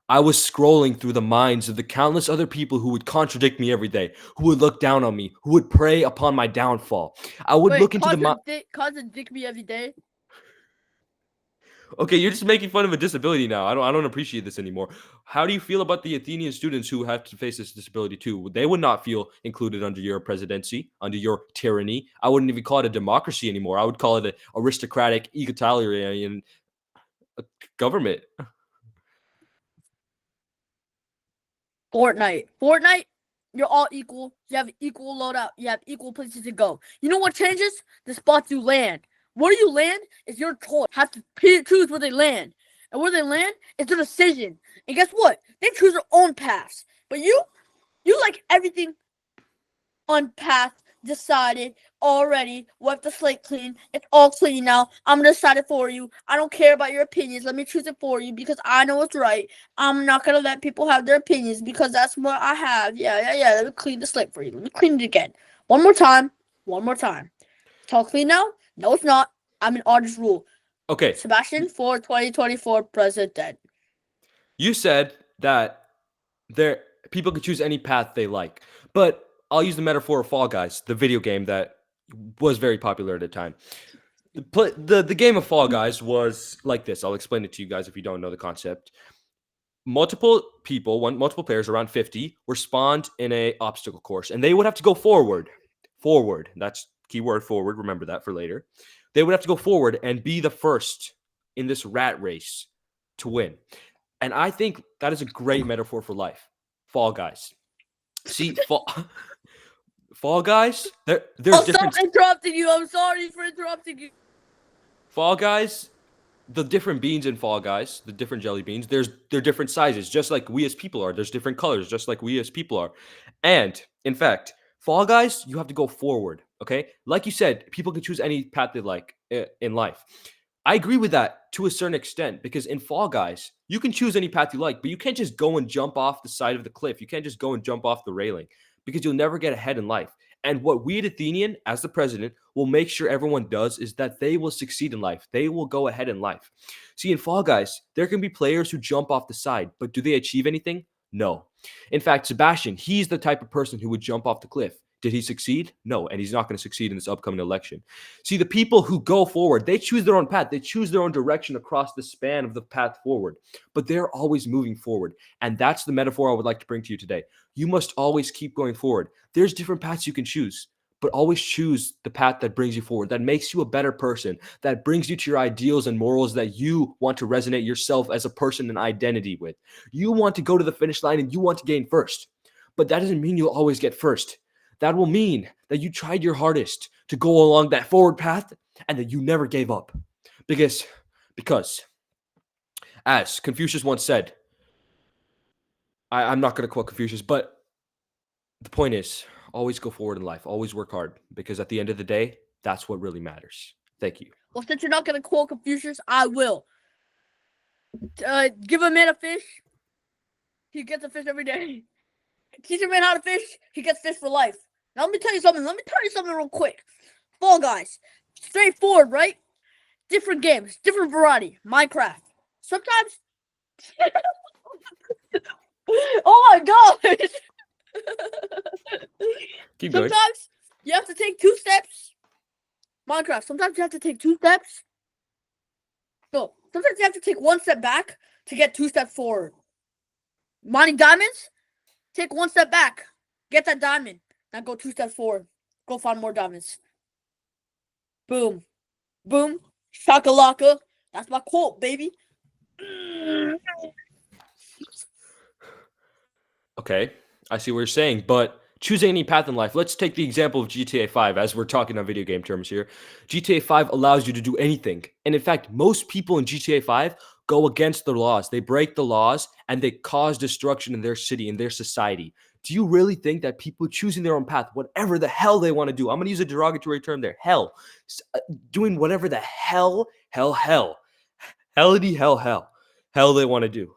[SPEAKER 2] I was scrolling through the minds of the countless other people who would contradict me every day, who would look down on me, who would prey upon my downfall. I would look into the
[SPEAKER 1] contradict me every day.
[SPEAKER 2] Okay, you're just making fun of a disability now. I don't appreciate this anymore. How do you feel about the Athenian students who have to face this disability too? They would not feel included under your presidency, under your tyranny. I wouldn't even call it a democracy anymore. I would call it an aristocratic, egalitarian government.
[SPEAKER 1] Fortnite, you're all equal. You have equal loadout. You have equal places to go. You know what changes? The spots you land. Where you land is your choice. Have to choose where they land. And where they land is their decision. And guess what? They choose their own paths. But you like everything on path decided already. Wipe the slate clean. It's all clean now. I'm gonna decide it for you. I don't care about your opinions. Let me choose it for you because I know it's right. I'm not gonna let people have their opinions because that's what I have. Yeah. Let me clean the slate for you. Let me clean it again. One more time. One more time. It's all clean now? No, it's not. I'm in Arjun's rule.
[SPEAKER 2] Okay.
[SPEAKER 1] Sebastian for 2024 president.
[SPEAKER 2] You said that there people could choose any path they like, but I'll use the metaphor of Fall Guys, the video game that was very popular at the time. The game of Fall Guys was like this. I'll explain it to you guys if you don't know the concept. Multiple players, around 50, were spawned in a obstacle course, and they would have to go forward. That's keyword forward. Remember that for later. They would have to go forward and be the first in this rat race to win. And I think that is a great metaphor for life. Fall Guys. See, Fall Guys, there's different.
[SPEAKER 1] Stop interrupting you. I'm sorry for interrupting you.
[SPEAKER 2] Fall Guys, the different beans in Fall Guys, the different jelly beans, they're different sizes, just like we as people are. There's different colors, just like we as people are. And in fact, Fall Guys, you have to go forward. Okay, like you said, people can choose any path they like in life. I agree with that to a certain extent because in Fall Guys, you can choose any path you like, but you can't just go and jump off the side of the cliff. You can't just go and jump off the railing because you'll never get ahead in life. And what we at Athenian, as the president, will make sure everyone does is that they will succeed in life. They will go ahead in life. See, in Fall Guys, there can be players who jump off the side, but do they achieve anything? No. In fact, Sebastian, he's the type of person who would jump off the cliff. Did he succeed? No, and he's not going to succeed in this upcoming election. See, the people who go forward, they choose their own path. They choose their own direction across the span of the path forward, but they're always moving forward. And that's the metaphor I would like to bring to you today. You must always keep going forward. There's different paths you can choose, but always choose the path that brings you forward, that makes you a better person, that brings you to your ideals and morals that you want to resonate yourself as a person and identity with. You want to go to the finish line and you want to gain first, but that doesn't mean you'll always get first. That will mean that you tried your hardest to go along that forward path and that you never gave up. Because as Confucius once said, I'm not going to quote Confucius, but the point is, always go forward in life. Always work hard because at the end of the day, that's what really matters. Thank you.
[SPEAKER 1] Well, since you're not going to quote Confucius, I will. Give a man a fish. He gets a fish every day. Teach a man how to fish. He gets fish for life. Now, let me tell you something real quick. Fall Guys. Straightforward, right? Different games. Different variety. Minecraft. Sometimes... oh my gosh!
[SPEAKER 2] Keep going.
[SPEAKER 1] Sometimes you have to take 2 steps. Minecraft. Sometimes you have to take 2 steps. No. Sometimes you have to take 1 step back to get 2 steps forward. Mining diamonds? Take 1 step back. Get that diamond. Now go 2 steps forward. Go find more diamonds. Boom. Boom. Shakalaka. That's my quote, baby.
[SPEAKER 2] Okay. I see what you're saying, but choosing any path in life. Let's take the example of GTA 5 as we're talking on video game terms here. GTA 5 allows you to do anything. And in fact, most people in GTA 5 go against the laws. They break the laws and they cause destruction in their city, in their society. Do you really think that people choosing their own path, whatever the hell they want to do, I'm going to use a derogatory term there, doing whatever the hell they want to do,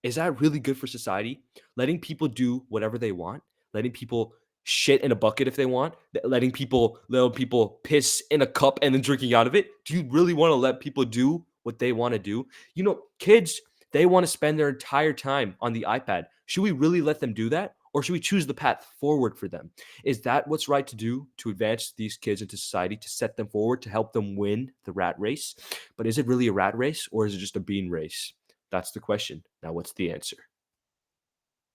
[SPEAKER 2] is that really good for society? Letting people do whatever they want, letting people shit in a bucket if they want, letting people piss in a cup and then drinking out of it. Do you really want to let people do what they want to do? You know, kids, they want to spend their entire time on the iPad. Should we really let them do that? Or should we choose the path forward for them? Is that what's right to do to advance these kids into society, to set them forward, to help them win the rat race? But is it really a rat race or is it just a bean race? That's the question. Now, what's the answer?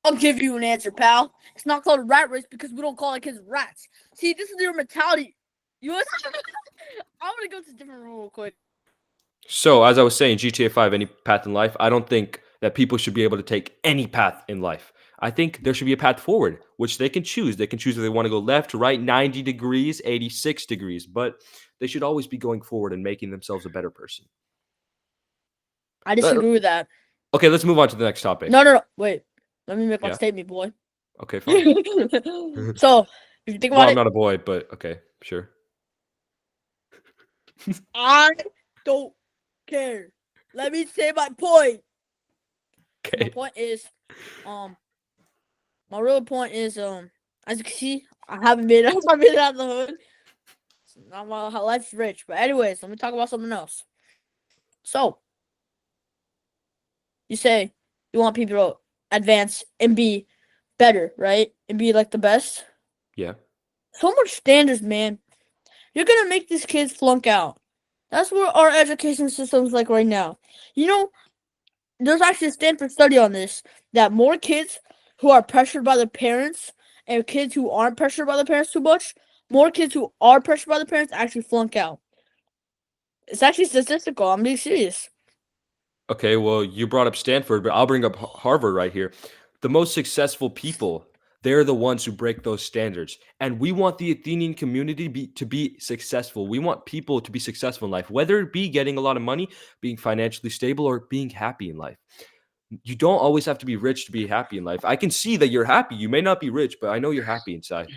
[SPEAKER 1] I'll give you an answer, pal. It's not called a rat race because we don't call our kids rats. See, this is your mentality. I'm gonna go to a different room real quick.
[SPEAKER 2] So, as I was saying, GTA 5, any path in life, I don't think that people should be able to take any path in life. I think there should be a path forward, which they can choose. They can choose if they want to go left, right, 90 degrees, 86 degrees, but they should always be going forward and making themselves a better person.
[SPEAKER 1] I disagree with that.
[SPEAKER 2] Okay, let's move on to the next topic.
[SPEAKER 1] No. Wait. Let me make my statement, boy.
[SPEAKER 2] Okay, fine.
[SPEAKER 1] So, If you think
[SPEAKER 2] Well,
[SPEAKER 1] about
[SPEAKER 2] I'm
[SPEAKER 1] it,
[SPEAKER 2] not a boy, but okay, sure.
[SPEAKER 1] I don't care. Let me say my point. So my
[SPEAKER 2] Okay.
[SPEAKER 1] point is, um, my real point is, as you can see, I haven't been, I haven't been out of the hood. So not my life's rich, but anyways, let me talk about something else. So you say you want people to advance and be better, right? And be like the best.
[SPEAKER 2] Yeah.
[SPEAKER 1] So much standards, man. You're gonna make these kids flunk out. That's what our education system's like right now. You know, there's actually a Stanford study on this that more kids who are pressured by their parents and kids who aren't pressured by their parents too much, more kids who are pressured by their parents actually flunk out. It's actually statistical. I'm being serious.
[SPEAKER 2] Okay, well, you brought up Stanford, but I'll bring up Harvard right here. The most successful people, they're the ones who break those standards. And we want the Athenian community to be successful. We want people to be successful in life, whether it be getting a lot of money, being financially stable, or being happy in life. You don't always have to be rich to be happy in life. I can see that you're happy. You may not be rich, but I know you're happy inside.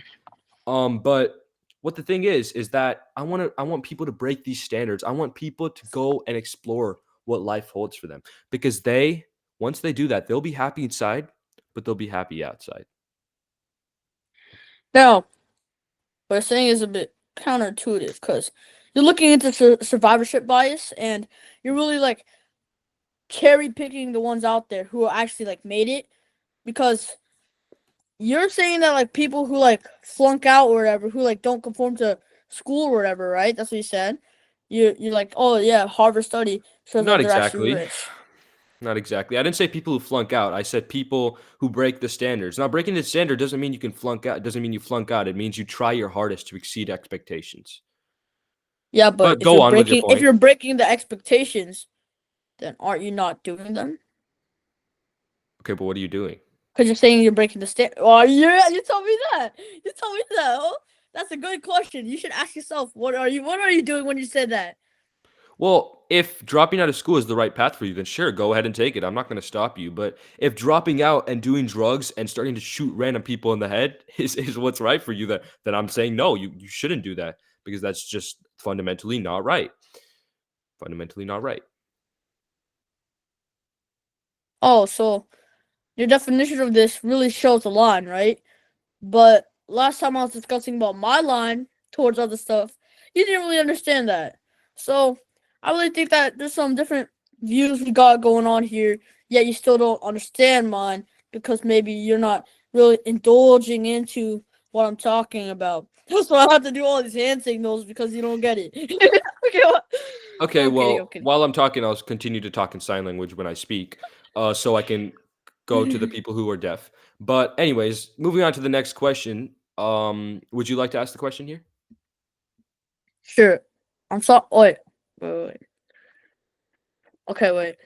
[SPEAKER 2] But what the thing is that I want people to break these standards. I want people to go and explore what life holds for them because once they do that, they'll be happy inside, but they'll be happy outside.
[SPEAKER 1] Now, what I'm saying is a bit counterintuitive because you're looking into survivorship bias and you're really like cherry picking the ones out there who actually like made it because you're saying that like people who like flunk out or whatever, who like don't conform to school or whatever, right? That's what you said. You're like, oh yeah, Harvard study shows
[SPEAKER 2] Not
[SPEAKER 1] that they're actually
[SPEAKER 2] exactly.
[SPEAKER 1] rich.
[SPEAKER 2] Not exactly. I didn't say people who flunk out. I said people who break the standards. Now, breaking the standard doesn't mean you can flunk out. It doesn't mean you flunk out. It means you try your hardest to exceed expectations.
[SPEAKER 1] Yeah, but
[SPEAKER 2] But go on with your
[SPEAKER 1] if
[SPEAKER 2] point.
[SPEAKER 1] you're breaking the expectations, then aren't you not doing them?
[SPEAKER 2] Okay, but what are you doing?
[SPEAKER 1] Because you're saying you're breaking the standard. Oh yeah, you told me that. You told me that. Oh, that's a good question. You should ask yourself, what are you doing when you said that?
[SPEAKER 2] Well, if dropping out of school is the right path for you, then sure, go ahead and take it. I'm not going to stop you. But if dropping out and doing drugs and starting to shoot random people in the head is what's right for you, then I'm saying no, you shouldn't do that because that's just fundamentally not right. Fundamentally not right.
[SPEAKER 1] Oh, so your definition of this really shows the line, right? But last time I was discussing about my line towards other stuff, you didn't really understand that. So I really think that there's some different views we got going on here, yet you still don't understand mine because maybe you're not really indulging into what I'm talking about. That's why I have to do all these hand signals because you don't get it. Okay,
[SPEAKER 2] Okay,
[SPEAKER 1] I'm
[SPEAKER 2] well,
[SPEAKER 1] kidding.
[SPEAKER 2] while I'm talking, I'll continue to talk in sign language when I speak, so I can go to the people who are deaf. But anyways, moving on to the next question. Would you like to ask the question here?
[SPEAKER 1] Sure. I'm sorry. Wait. Okay, wait.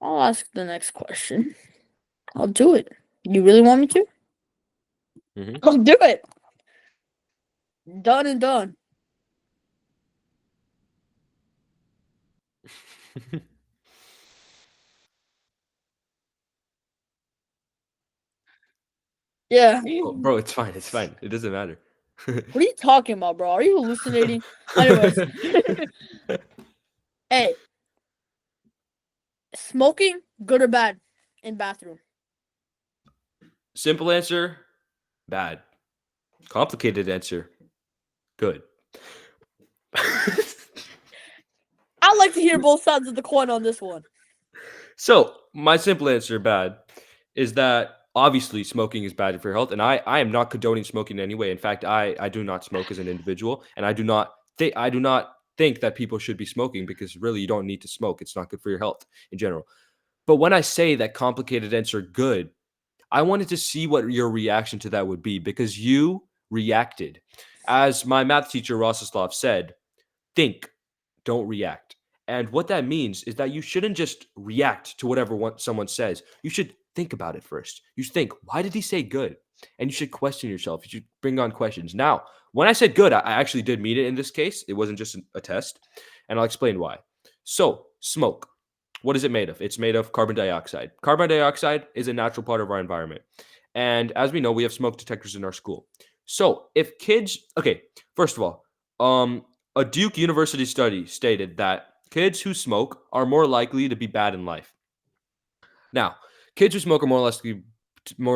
[SPEAKER 1] I'll ask the next question. I'll do it. You really want me to?
[SPEAKER 2] Hmm.
[SPEAKER 1] I'll do it. Done and done. Yeah.
[SPEAKER 2] Oh, bro, it's fine. It's fine. It doesn't matter.
[SPEAKER 1] What are you talking about, bro? Are you hallucinating? Anyways, hey, smoking, good or bad in bathroom?
[SPEAKER 2] Simple answer, bad. Complicated answer, good.
[SPEAKER 1] I'd like to hear both sides of the coin on this one.
[SPEAKER 2] So my simple answer, bad, is that obviously smoking is bad for your health, and I am not condoning smoking in any way. In fact, I do not smoke as an individual, and I do not think that people should be smoking because really you don't need to smoke. It's not good for your health in general. But when I say that complicated ends are good, I wanted to see what your reaction to that would be because you reacted. As my math teacher Rostislav said, think, don't react. And what that means is that you shouldn't just react to whatever someone says. You should think about it first. You should think, why did he say good? And you should question yourself. You should bring on questions. Now, when I said good, I actually did mean it in this case. It wasn't just a test. And I'll explain why. So, smoke. What is it made of? It's made of carbon dioxide. Carbon dioxide is a natural part of our environment. And as we know, we have smoke detectors in our school. So if kids, okay, first of all, a Duke University study stated that kids who smoke are more likely to be bad in life. Now, kids who smoke are more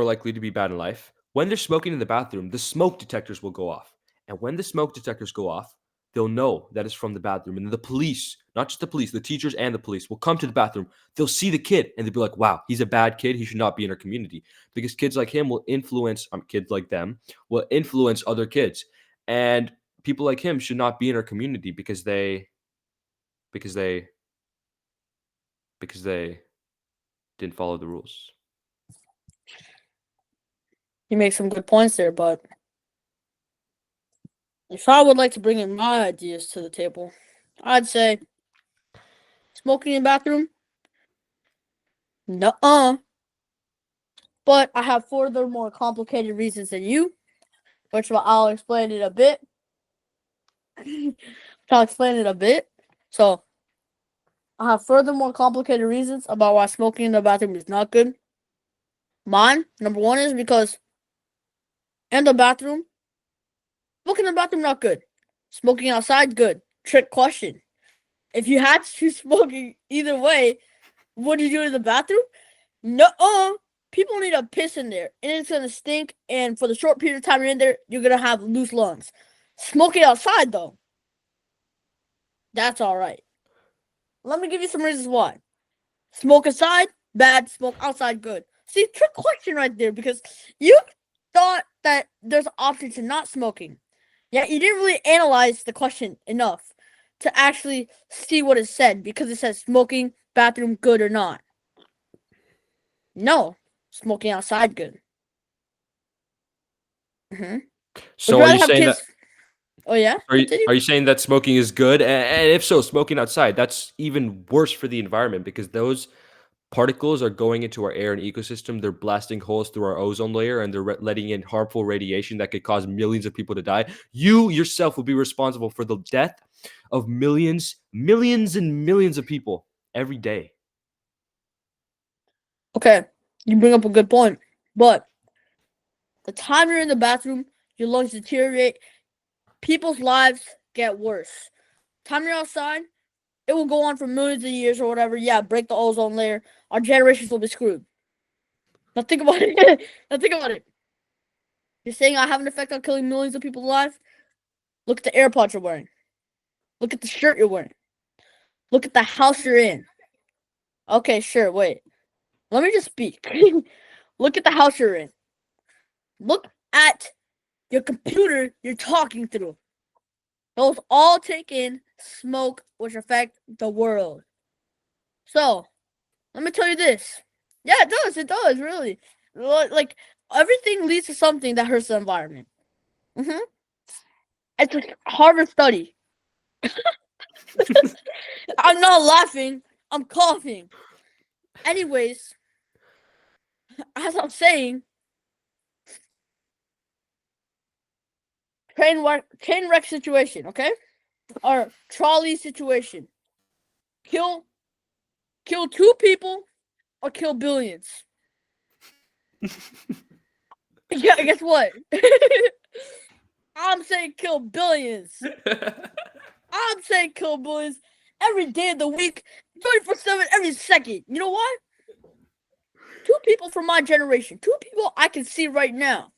[SPEAKER 2] likely to be bad in life. When they're smoking in the bathroom, the smoke detectors will go off. And when the smoke detectors go off, they'll know that it's from the bathroom. And the police, not just the police, the teachers and the police will come to the bathroom. They'll see the kid and they'll be like, wow, he's a bad kid. He should not be in our community. Because kids like him will influence, kids like them will influence other kids. And people like him should not be in our community because because they, because they didn't follow the rules.
[SPEAKER 1] You make some good points there, but if I would like to bring in my ideas to the table, I'd say smoking in the bathroom, nuh-uh. But I have further more complicated reasons than you, which I'll explain it a bit. So I have further more complicated reasons about why smoking in the bathroom is not good. Mine, number one, is because in the bathroom, smoking in the bathroom not good. Smoking outside, good. Trick question. If you had to choose smoking either way, what do you do in the bathroom? No, people need to piss in there, and it's gonna stink. And for the short period of time you're in there, you're gonna have loose lungs. Smoking outside, though, that's all right. Let me give you some reasons why. Smoke inside, bad. Smoke outside, good. See, trick question right there, because you thought that there's an option to not smoking. Yeah, you didn't really analyze the question enough to actually see what it said, because it says smoking, bathroom, good or not. No, smoking outside, good. Would
[SPEAKER 2] So
[SPEAKER 1] you
[SPEAKER 2] are
[SPEAKER 1] rather
[SPEAKER 2] you
[SPEAKER 1] have
[SPEAKER 2] saying that
[SPEAKER 1] kids? Oh yeah, continue.
[SPEAKER 2] are you saying that smoking is good? And if so, smoking outside, that's even worse for the environment because those particles are going into our air and ecosystem. They're blasting holes through our ozone layer and they're letting in harmful radiation that could cause millions of people to die. You yourself will be responsible for the death of millions, millions and millions of people every day.
[SPEAKER 1] Okay, you bring up a good point, but the time you're in the bathroom, your lungs deteriorate. People's lives get worse. Time you're outside, it will go on for millions of years or whatever. Yeah, break the ozone layer. Our generations will be screwed. Now think about it. Now think about it. You're saying I have an effect on killing millions of people alive? Look at the AirPods you're wearing. Look at the shirt you're wearing. Look at the house you're in. Okay, sure, wait. Let me just speak. Look at the house you're in. Look at your computer you're talking through. Those all take in smoke, which affect the world. So, let me tell you this. Yeah, it does. It does, really. Like, everything leads to something that hurts the environment. Mm-hmm. It's a Harvard study. I'm not laughing. I'm coughing. Anyways, as I'm saying, train wreck situation, okay? Or trolley situation. Kill 2 people or kill billions. Yeah, guess what? I'm saying kill billions. I'm saying kill billions every day of the week, 24/7, every second. You know what? 2 people from my generation. 2 people I can see right now.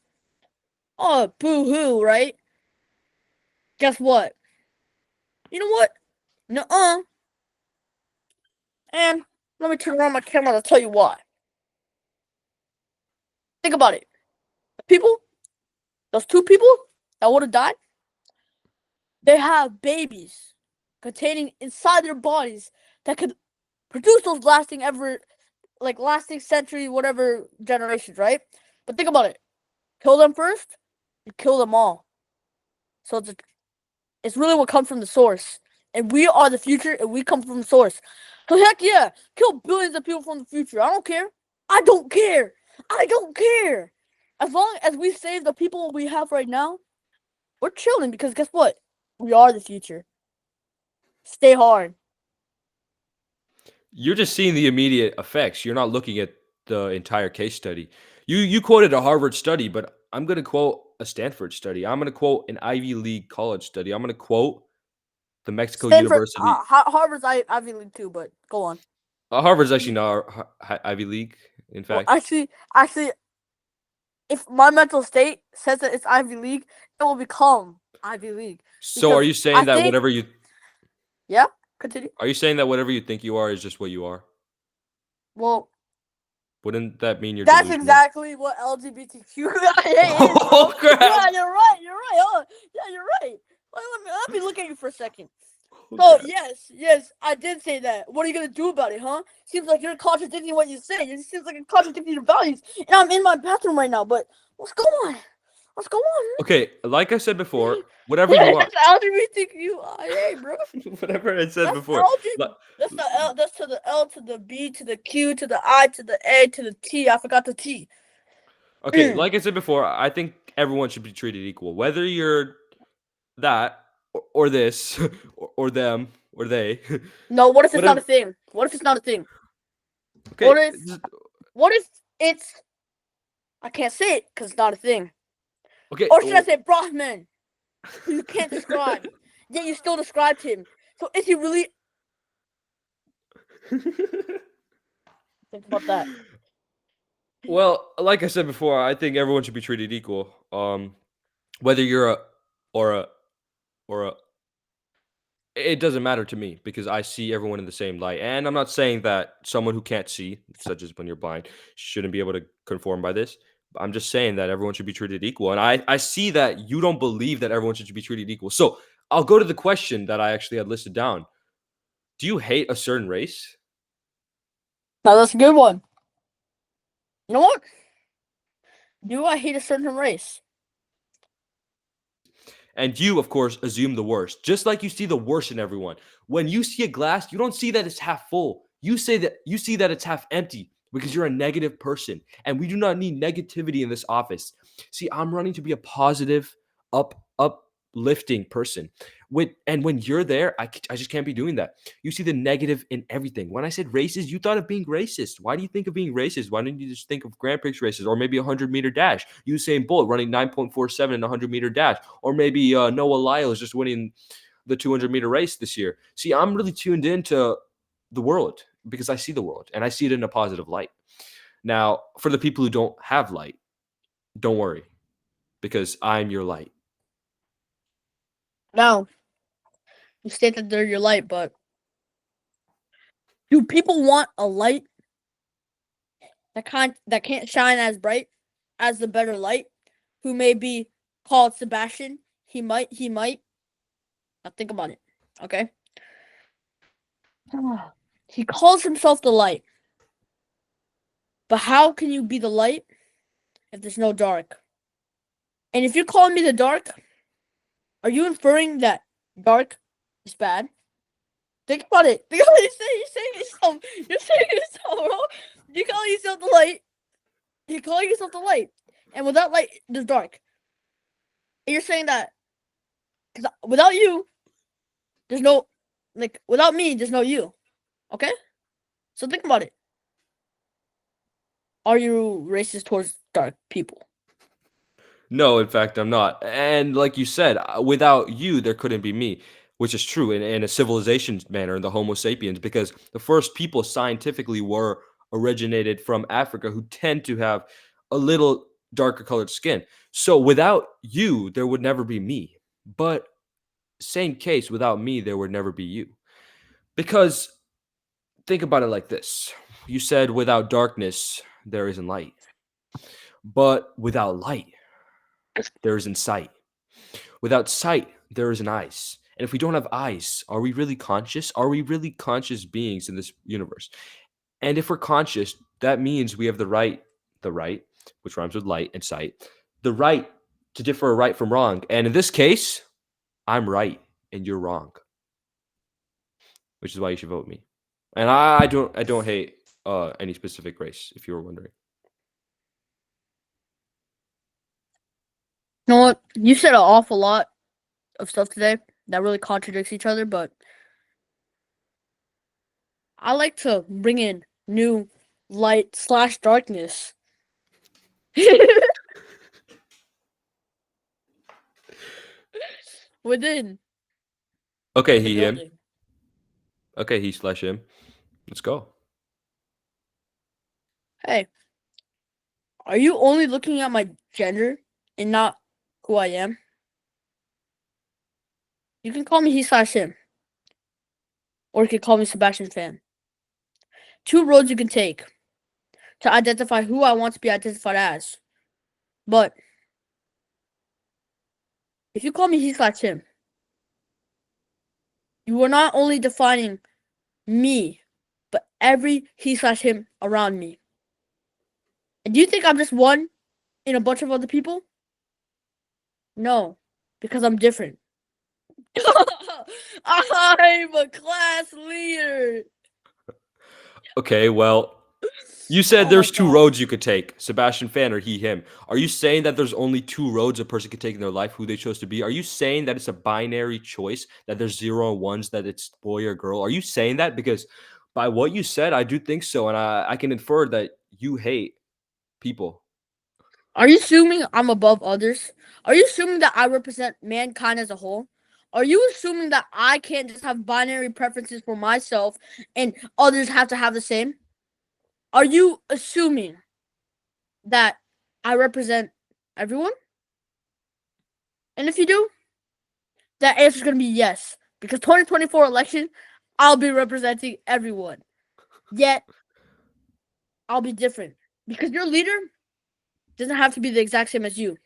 [SPEAKER 1] Oh, boo-hoo, right? Guess what? You know what? Nuh-uh. And let me turn around my camera to tell you why. Think about it. Those 2 people that would have died, they have babies containing inside their bodies that could produce those lasting century, whatever generations, right? But think about it. Kill them first, you kill them all. So it's really what comes from the source. And we are the future, and we come from the source. So heck yeah, kill billions of people from the future. I don't care. I don't care. I don't care. As long as we save the people we have right now, we're chilling, because guess what? We are the future. Stay hard.
[SPEAKER 2] You're just seeing the immediate effects. You're not looking at the entire case study. You quoted a Harvard study, but I'm going to quote a Stanford study. I'm going to quote an Ivy League college study. I'm going to quote the Mexico
[SPEAKER 1] Stanford,
[SPEAKER 2] University.
[SPEAKER 1] Harvard's Ivy League too, but go on.
[SPEAKER 2] Harvard's actually not Ivy League, in
[SPEAKER 1] Well,
[SPEAKER 2] fact.
[SPEAKER 1] actually, if my mental state says that it's Ivy League, it will become Ivy League.
[SPEAKER 2] So are
[SPEAKER 1] Because
[SPEAKER 2] you
[SPEAKER 1] I
[SPEAKER 2] saying that
[SPEAKER 1] think,
[SPEAKER 2] whatever you
[SPEAKER 1] yeah, continue.
[SPEAKER 2] are you saying that whatever you think you are is just what you are?
[SPEAKER 1] Well,
[SPEAKER 2] Wouldn't that mean you're
[SPEAKER 1] that's
[SPEAKER 2] delusional?
[SPEAKER 1] exactly what LGBTQIA is, bro.
[SPEAKER 2] Oh crap!
[SPEAKER 1] Yeah, you're right. You're right. Oh, yeah, you're right. Let me look at you for a second.
[SPEAKER 2] Oh,
[SPEAKER 1] So
[SPEAKER 2] crap.
[SPEAKER 1] yes, I did say that. What are you gonna do about it, huh? Seems like you're contradicting what you say. It seems like you're contradicting your values. And I'm in my bathroom right now. But what's going on? What's going on?
[SPEAKER 2] Okay, like I said before, whatever you are,
[SPEAKER 1] That's LGBTQIA, bro.
[SPEAKER 2] whatever I said
[SPEAKER 1] That's
[SPEAKER 2] before.
[SPEAKER 1] LGBT. That's the L. That's to the L to the B to the Q to the I to the A to the T. I forgot the T.
[SPEAKER 2] Okay, like I said before, I think everyone should be treated equal, whether you're that or this or them or they.
[SPEAKER 1] No, what if it's not a
[SPEAKER 2] Whatever.
[SPEAKER 1] thing? What if it's not a thing?
[SPEAKER 2] Okay.
[SPEAKER 1] What if? What if it's? I can't say it because it's not a thing.
[SPEAKER 2] Okay.
[SPEAKER 1] Or should I say Brahman, who you can't describe, yet you still described him. So is he really? Think about that.
[SPEAKER 2] Well, like I said before, I think everyone should be treated equal. Whether you're a or a or a it doesn't matter to me because I see everyone in the same light. And I'm not saying that someone who can't see, such as when you're blind, shouldn't be able to conform by this. I'm just saying that everyone should be treated equal. And I see that you don't believe that everyone should be treated equal. So I'll go to the question that I actually had listed down. Do you hate a certain race?
[SPEAKER 1] Now that's a good one. You know what? Do I hate a certain race?
[SPEAKER 2] And you, of course, assume the worst, just like you see the worst in everyone. When you see a glass, you don't see that it's half full. You see that it's half empty because you're a negative person. And we do not need negativity in this office. See, I'm running to be a positive, uplifting person. When you're there, I just can't be doing that. You see the negative in everything. When I said racist, you thought of being racist. Why do you think of being racist? Why didn't you just think of Grand Prix races or maybe a 100-meter dash? Usain Bolt running 9.47 in a 100-meter dash, or maybe Noah Lyles just winning the 200-meter race this year. See, I'm really tuned into the world because I see the world and I see it in a positive light. Now, for the people who don't have light, don't worry because I'm your light.
[SPEAKER 1] Now, you state that they're your light, but do people want a light that can't shine as bright as the better light, who may be called Sebastian? He might. Now think about it. Okay. He calls himself the light. But how can you be the light if there's no dark? And if you're calling me the dark, are you inferring that dark is bad? Think about it. Think about it. You're saying yourself. You're saying yourself, bro. You call yourself the light. You call yourself the light. And without light, there's dark. And you're saying that because without you, there's no, like, without me, there's no you. Okay? So think about it. Are you racist towards dark people?
[SPEAKER 2] No, in fact, I'm not. And like you said, without you, there couldn't be me, which is true in a civilization manner in the Homo sapiens, because the first people scientifically were originated from Africa who tend to have a little darker colored skin. So without you, there would never be me. But same case, without me, there would never be you. Because think about it like this. You said without darkness, there isn't light. But without light, there isn't sight. Without sight, there isn't eyes. And if we don't have eyes, are we really conscious? Are we really conscious beings in this universe? And if we're conscious, that means we have the right, which rhymes with light and sight, the right to differ right from wrong. And in this case, I'm right and you're wrong, which is why you should vote me. And I don't hate any specific race, if you were wondering.
[SPEAKER 1] You know what? You said an awful lot of stuff today that really contradicts each other, but I like to bring in new light/darkness. Within
[SPEAKER 2] Okay,
[SPEAKER 1] the
[SPEAKER 2] he him.
[SPEAKER 1] building.
[SPEAKER 2] Okay, he/him. Let's go.
[SPEAKER 1] Hey, are you only looking at my gender and not who I am? You can call me he/him, or you can call me Sebastian fan. Two roads you can take to identify who I want to be identified as. But if you call me he/him, you are not only defining me, but every he/him around me. And do you think I'm just one in a bunch of other people? No, because I'm different. I'm a class leader.
[SPEAKER 2] Okay, well, you said
[SPEAKER 1] Oh my
[SPEAKER 2] there's two
[SPEAKER 1] god.
[SPEAKER 2] roads you could take, Sebastian fan or he/him. Are you saying that there's only two roads a person could take in their life, who they chose to be? Are you saying that it's a binary choice, that there's zero and ones, that it's boy or girl? Are you saying that? Because by what you said, I do think so, and I can infer that you hate people.
[SPEAKER 1] Are you assuming I'm above others? Are you assuming that I represent mankind as a whole? Are you assuming that I can't just have binary preferences for myself and others have to have the same? Are you assuming that I represent everyone? And if you do, that answer is going to be yes. Because 2024 election, I'll be representing everyone. Yet, I'll be different. Because your leader doesn't have to be the exact same as you.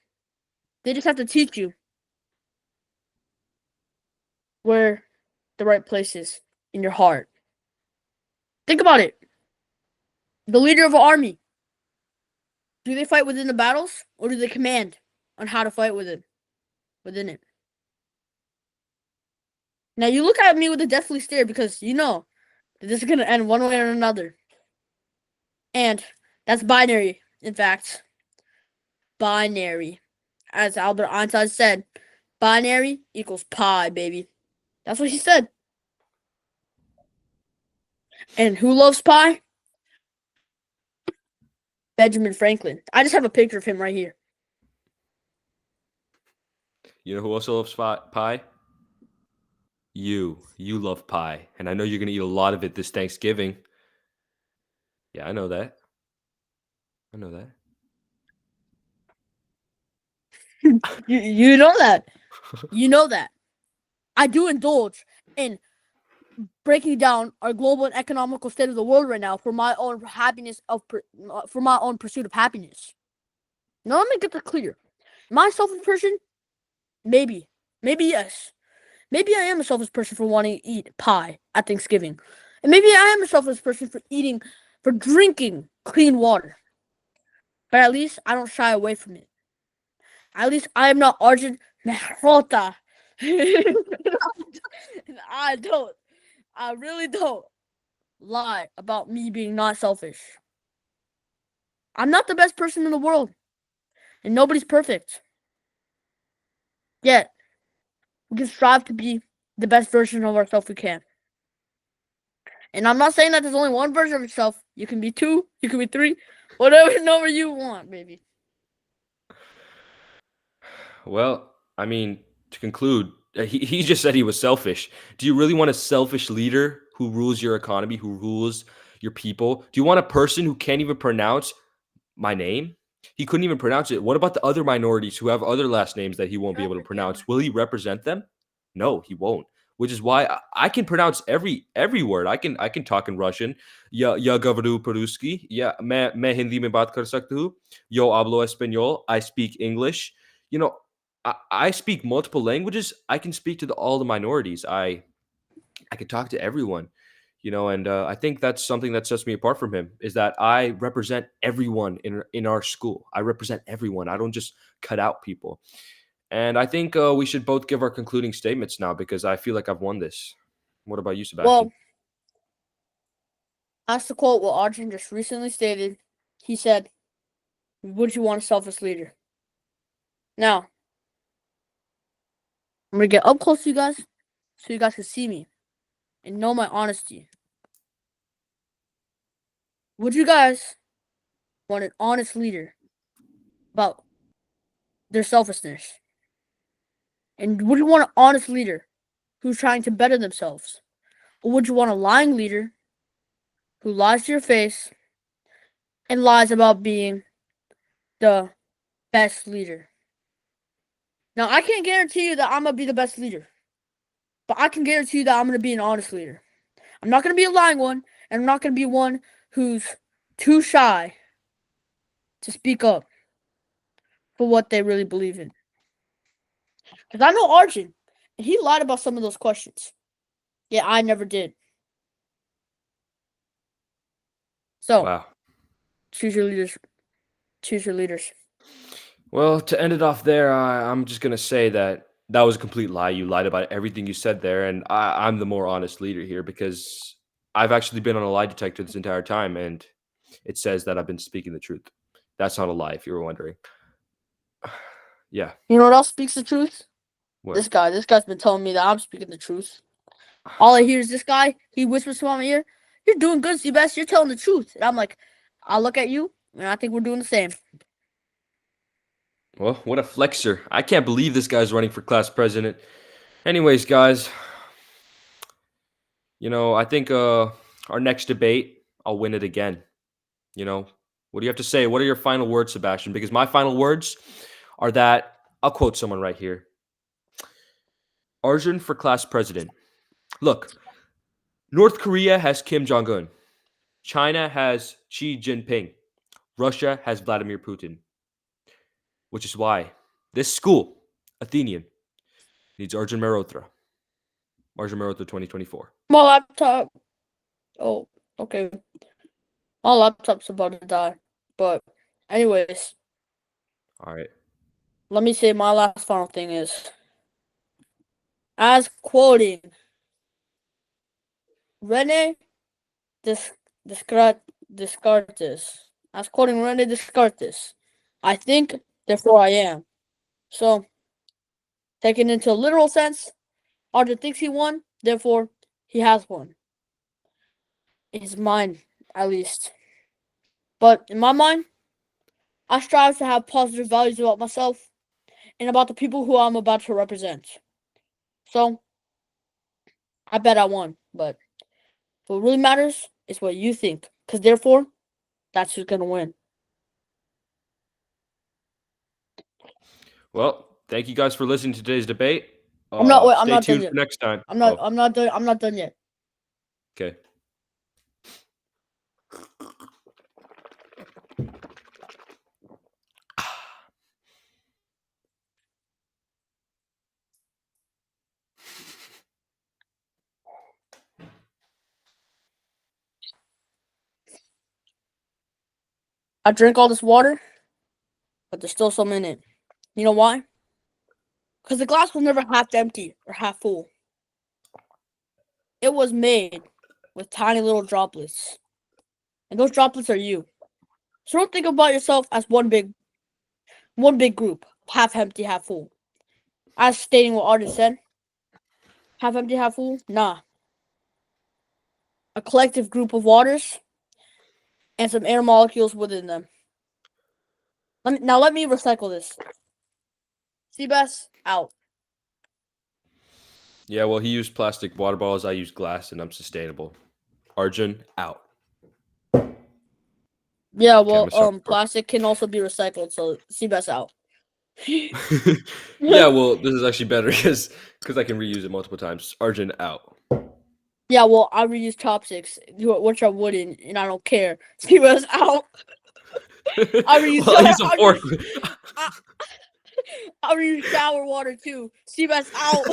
[SPEAKER 1] They just have to teach you where the right place is in your heart. Think about it. The leader of an army, do they fight within the battles or do they command on how to fight within it? Now you look at me with a deathly stare because you know that this is gonna end one way or another. And that's binary, in fact. Binary. As Albert Einstein said, binary equals pi, baby. That's what he said. And who loves pie? Benjamin Franklin. I just have a picture of him right here.
[SPEAKER 2] You know who also loves pie? You love pie, and I know you're gonna eat a lot of it this Thanksgiving. Yeah, I know that. I know that.
[SPEAKER 1] You know that. You know that. I do indulge in breaking down our global and economical state of the world right now for my own for my own pursuit of happiness. Now let me get this clear. Am I a selfish person? Maybe. Maybe yes. Maybe I am a selfish person for wanting to eat pie at Thanksgiving. And maybe I am a selfish person for drinking clean water. But at least I don't shy away from it. At least I am not Arjun Mehrota. I don't. I really don't lie about me being not selfish. I'm not the best person in the world, and nobody's perfect. Yet, we can strive to be the best version of ourselves we can. And I'm not saying that there's only one version of yourself. You can be two, you can be three, whatever number you want, baby.
[SPEAKER 2] Well, I mean, to conclude, he just said he was selfish. Do you really want a selfish leader who rules your economy, who rules your people? Do you want a person who can't even pronounce my name? He couldn't even pronounce it. What about the other minorities who have other last names that he won't be able to pronounce? Will he represent them? No, he won't. Which is why I can pronounce every word. I can talk in Russian. Ya говорю по-русски. Ya मैं हिंदी में बात कर सकता हूँ. Yo hablo español. I speak English. You know, I speak multiple languages. I can speak to all the minorities. I can talk to everyone, and I think that's something that sets me apart from him, is that I represent everyone in our school. I represent everyone. I don't just cut out people. And I think we should both give our concluding statements now, because I feel like I've won this. What about you, Sebastian?
[SPEAKER 1] Well, that's the quote what Arjun just recently stated. He said, would you want a selfish leader? Now, I'm going to get up close to you guys so you guys can see me and know my honesty. Would you guys want an honest leader about their selfishness? And would you want an honest leader who's trying to better themselves? Or would you want a lying leader who lies to your face and lies about being the best leader? Now, I can't guarantee you that I'm going to be the best leader, but I can guarantee you that I'm going to be an honest leader. I'm not going to be a lying one, and I'm not going to be one who's too shy to speak up for what they really believe in. Because I know Arjun, and he lied about some of those questions. Yeah, I never did. So,
[SPEAKER 2] Wow.
[SPEAKER 1] choose your leaders. Choose your leaders.
[SPEAKER 2] Well, to end it off there, I'm just gonna say that that was a complete lie. You lied about everything you said there, and I'm the more honest leader here because I've actually been on a lie detector this entire time, and it says that I've been speaking the truth. That's not a lie, if you were wondering. Yeah.
[SPEAKER 1] You know what else speaks the truth?
[SPEAKER 2] What?
[SPEAKER 1] This guy. This guy's been telling me that I'm speaking the truth. All I hear is this guy. He whispers to my ear, "You're doing good, Sebas. You're telling the truth." And I'm like, I look at you, and I think we're doing the same.
[SPEAKER 2] Well, what a flexer. I can't believe this guy's running for class president. Anyways, guys, I think our next debate, I'll win it again. What do you have to say? What are your final words, Sebastian? Because my final words are that I'll quote someone right here. Arjun for class president. Look, North Korea has Kim Jong Un. China has Xi Jinping. Russia has Vladimir Putin. Which is why this school, Athenian, needs Arjun Mehrotra. Arjun Mehrotra 2024.
[SPEAKER 1] My laptop. Oh, okay. My laptop's about to die. But, anyways,
[SPEAKER 2] All right.
[SPEAKER 1] let me say my last final thing is, as quoting Rene Descartes. As quoting Rene Descartes. I think, therefore I am. So, taken into a literal sense, Arjun thinks he won, therefore he has won. In his mind, at least. But in my mind, I strive to have positive values about myself and about the people who I'm about to represent. So, I bet I won. But what really matters is what you think. Because therefore, that's who's going to win.
[SPEAKER 2] Well, thank you guys for listening to today's debate.
[SPEAKER 1] I'm not
[SPEAKER 2] Stay
[SPEAKER 1] done
[SPEAKER 2] tuned
[SPEAKER 1] yet.
[SPEAKER 2] for next time.
[SPEAKER 1] I'm not done yet.
[SPEAKER 2] Okay.
[SPEAKER 1] I drank all this water, but there's still some in it. You know why? Because the glass was never half empty or half full. It was made with tiny little droplets. And those droplets are you. So don't think about yourself as one big group, half empty, half full. As stating what Artist said, half empty, half full? Nah. A collective group of waters and some air molecules within them. Let me recycle this. Sebas, out.
[SPEAKER 2] Yeah, well, he used plastic water bottles. I use glass, and I'm sustainable. Arjun, out.
[SPEAKER 1] Yeah,
[SPEAKER 2] Okay, I'm
[SPEAKER 1] well,
[SPEAKER 2] gonna start.
[SPEAKER 1] plastic can also be recycled, so Sebas out.
[SPEAKER 2] Yeah, well, this is actually better because I can reuse it multiple times. Arjun, out.
[SPEAKER 1] Yeah, well, I reuse chopsticks, which are wooden, and I don't care. Sebas out. I reuse.
[SPEAKER 2] Well, I use a fork.
[SPEAKER 1] I reuse shower water too. Sebas out.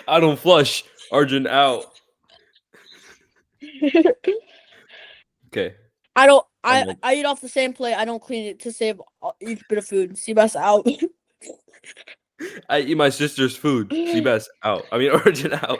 [SPEAKER 2] I don't flush. Arjun, out. Okay.
[SPEAKER 1] I don't.
[SPEAKER 2] I'm like,
[SPEAKER 1] I eat off the same plate. I don't clean it to save each bit of food. Sebas out.
[SPEAKER 2] I eat my sister's food. Sebastian, out. I mean, Arjun, out.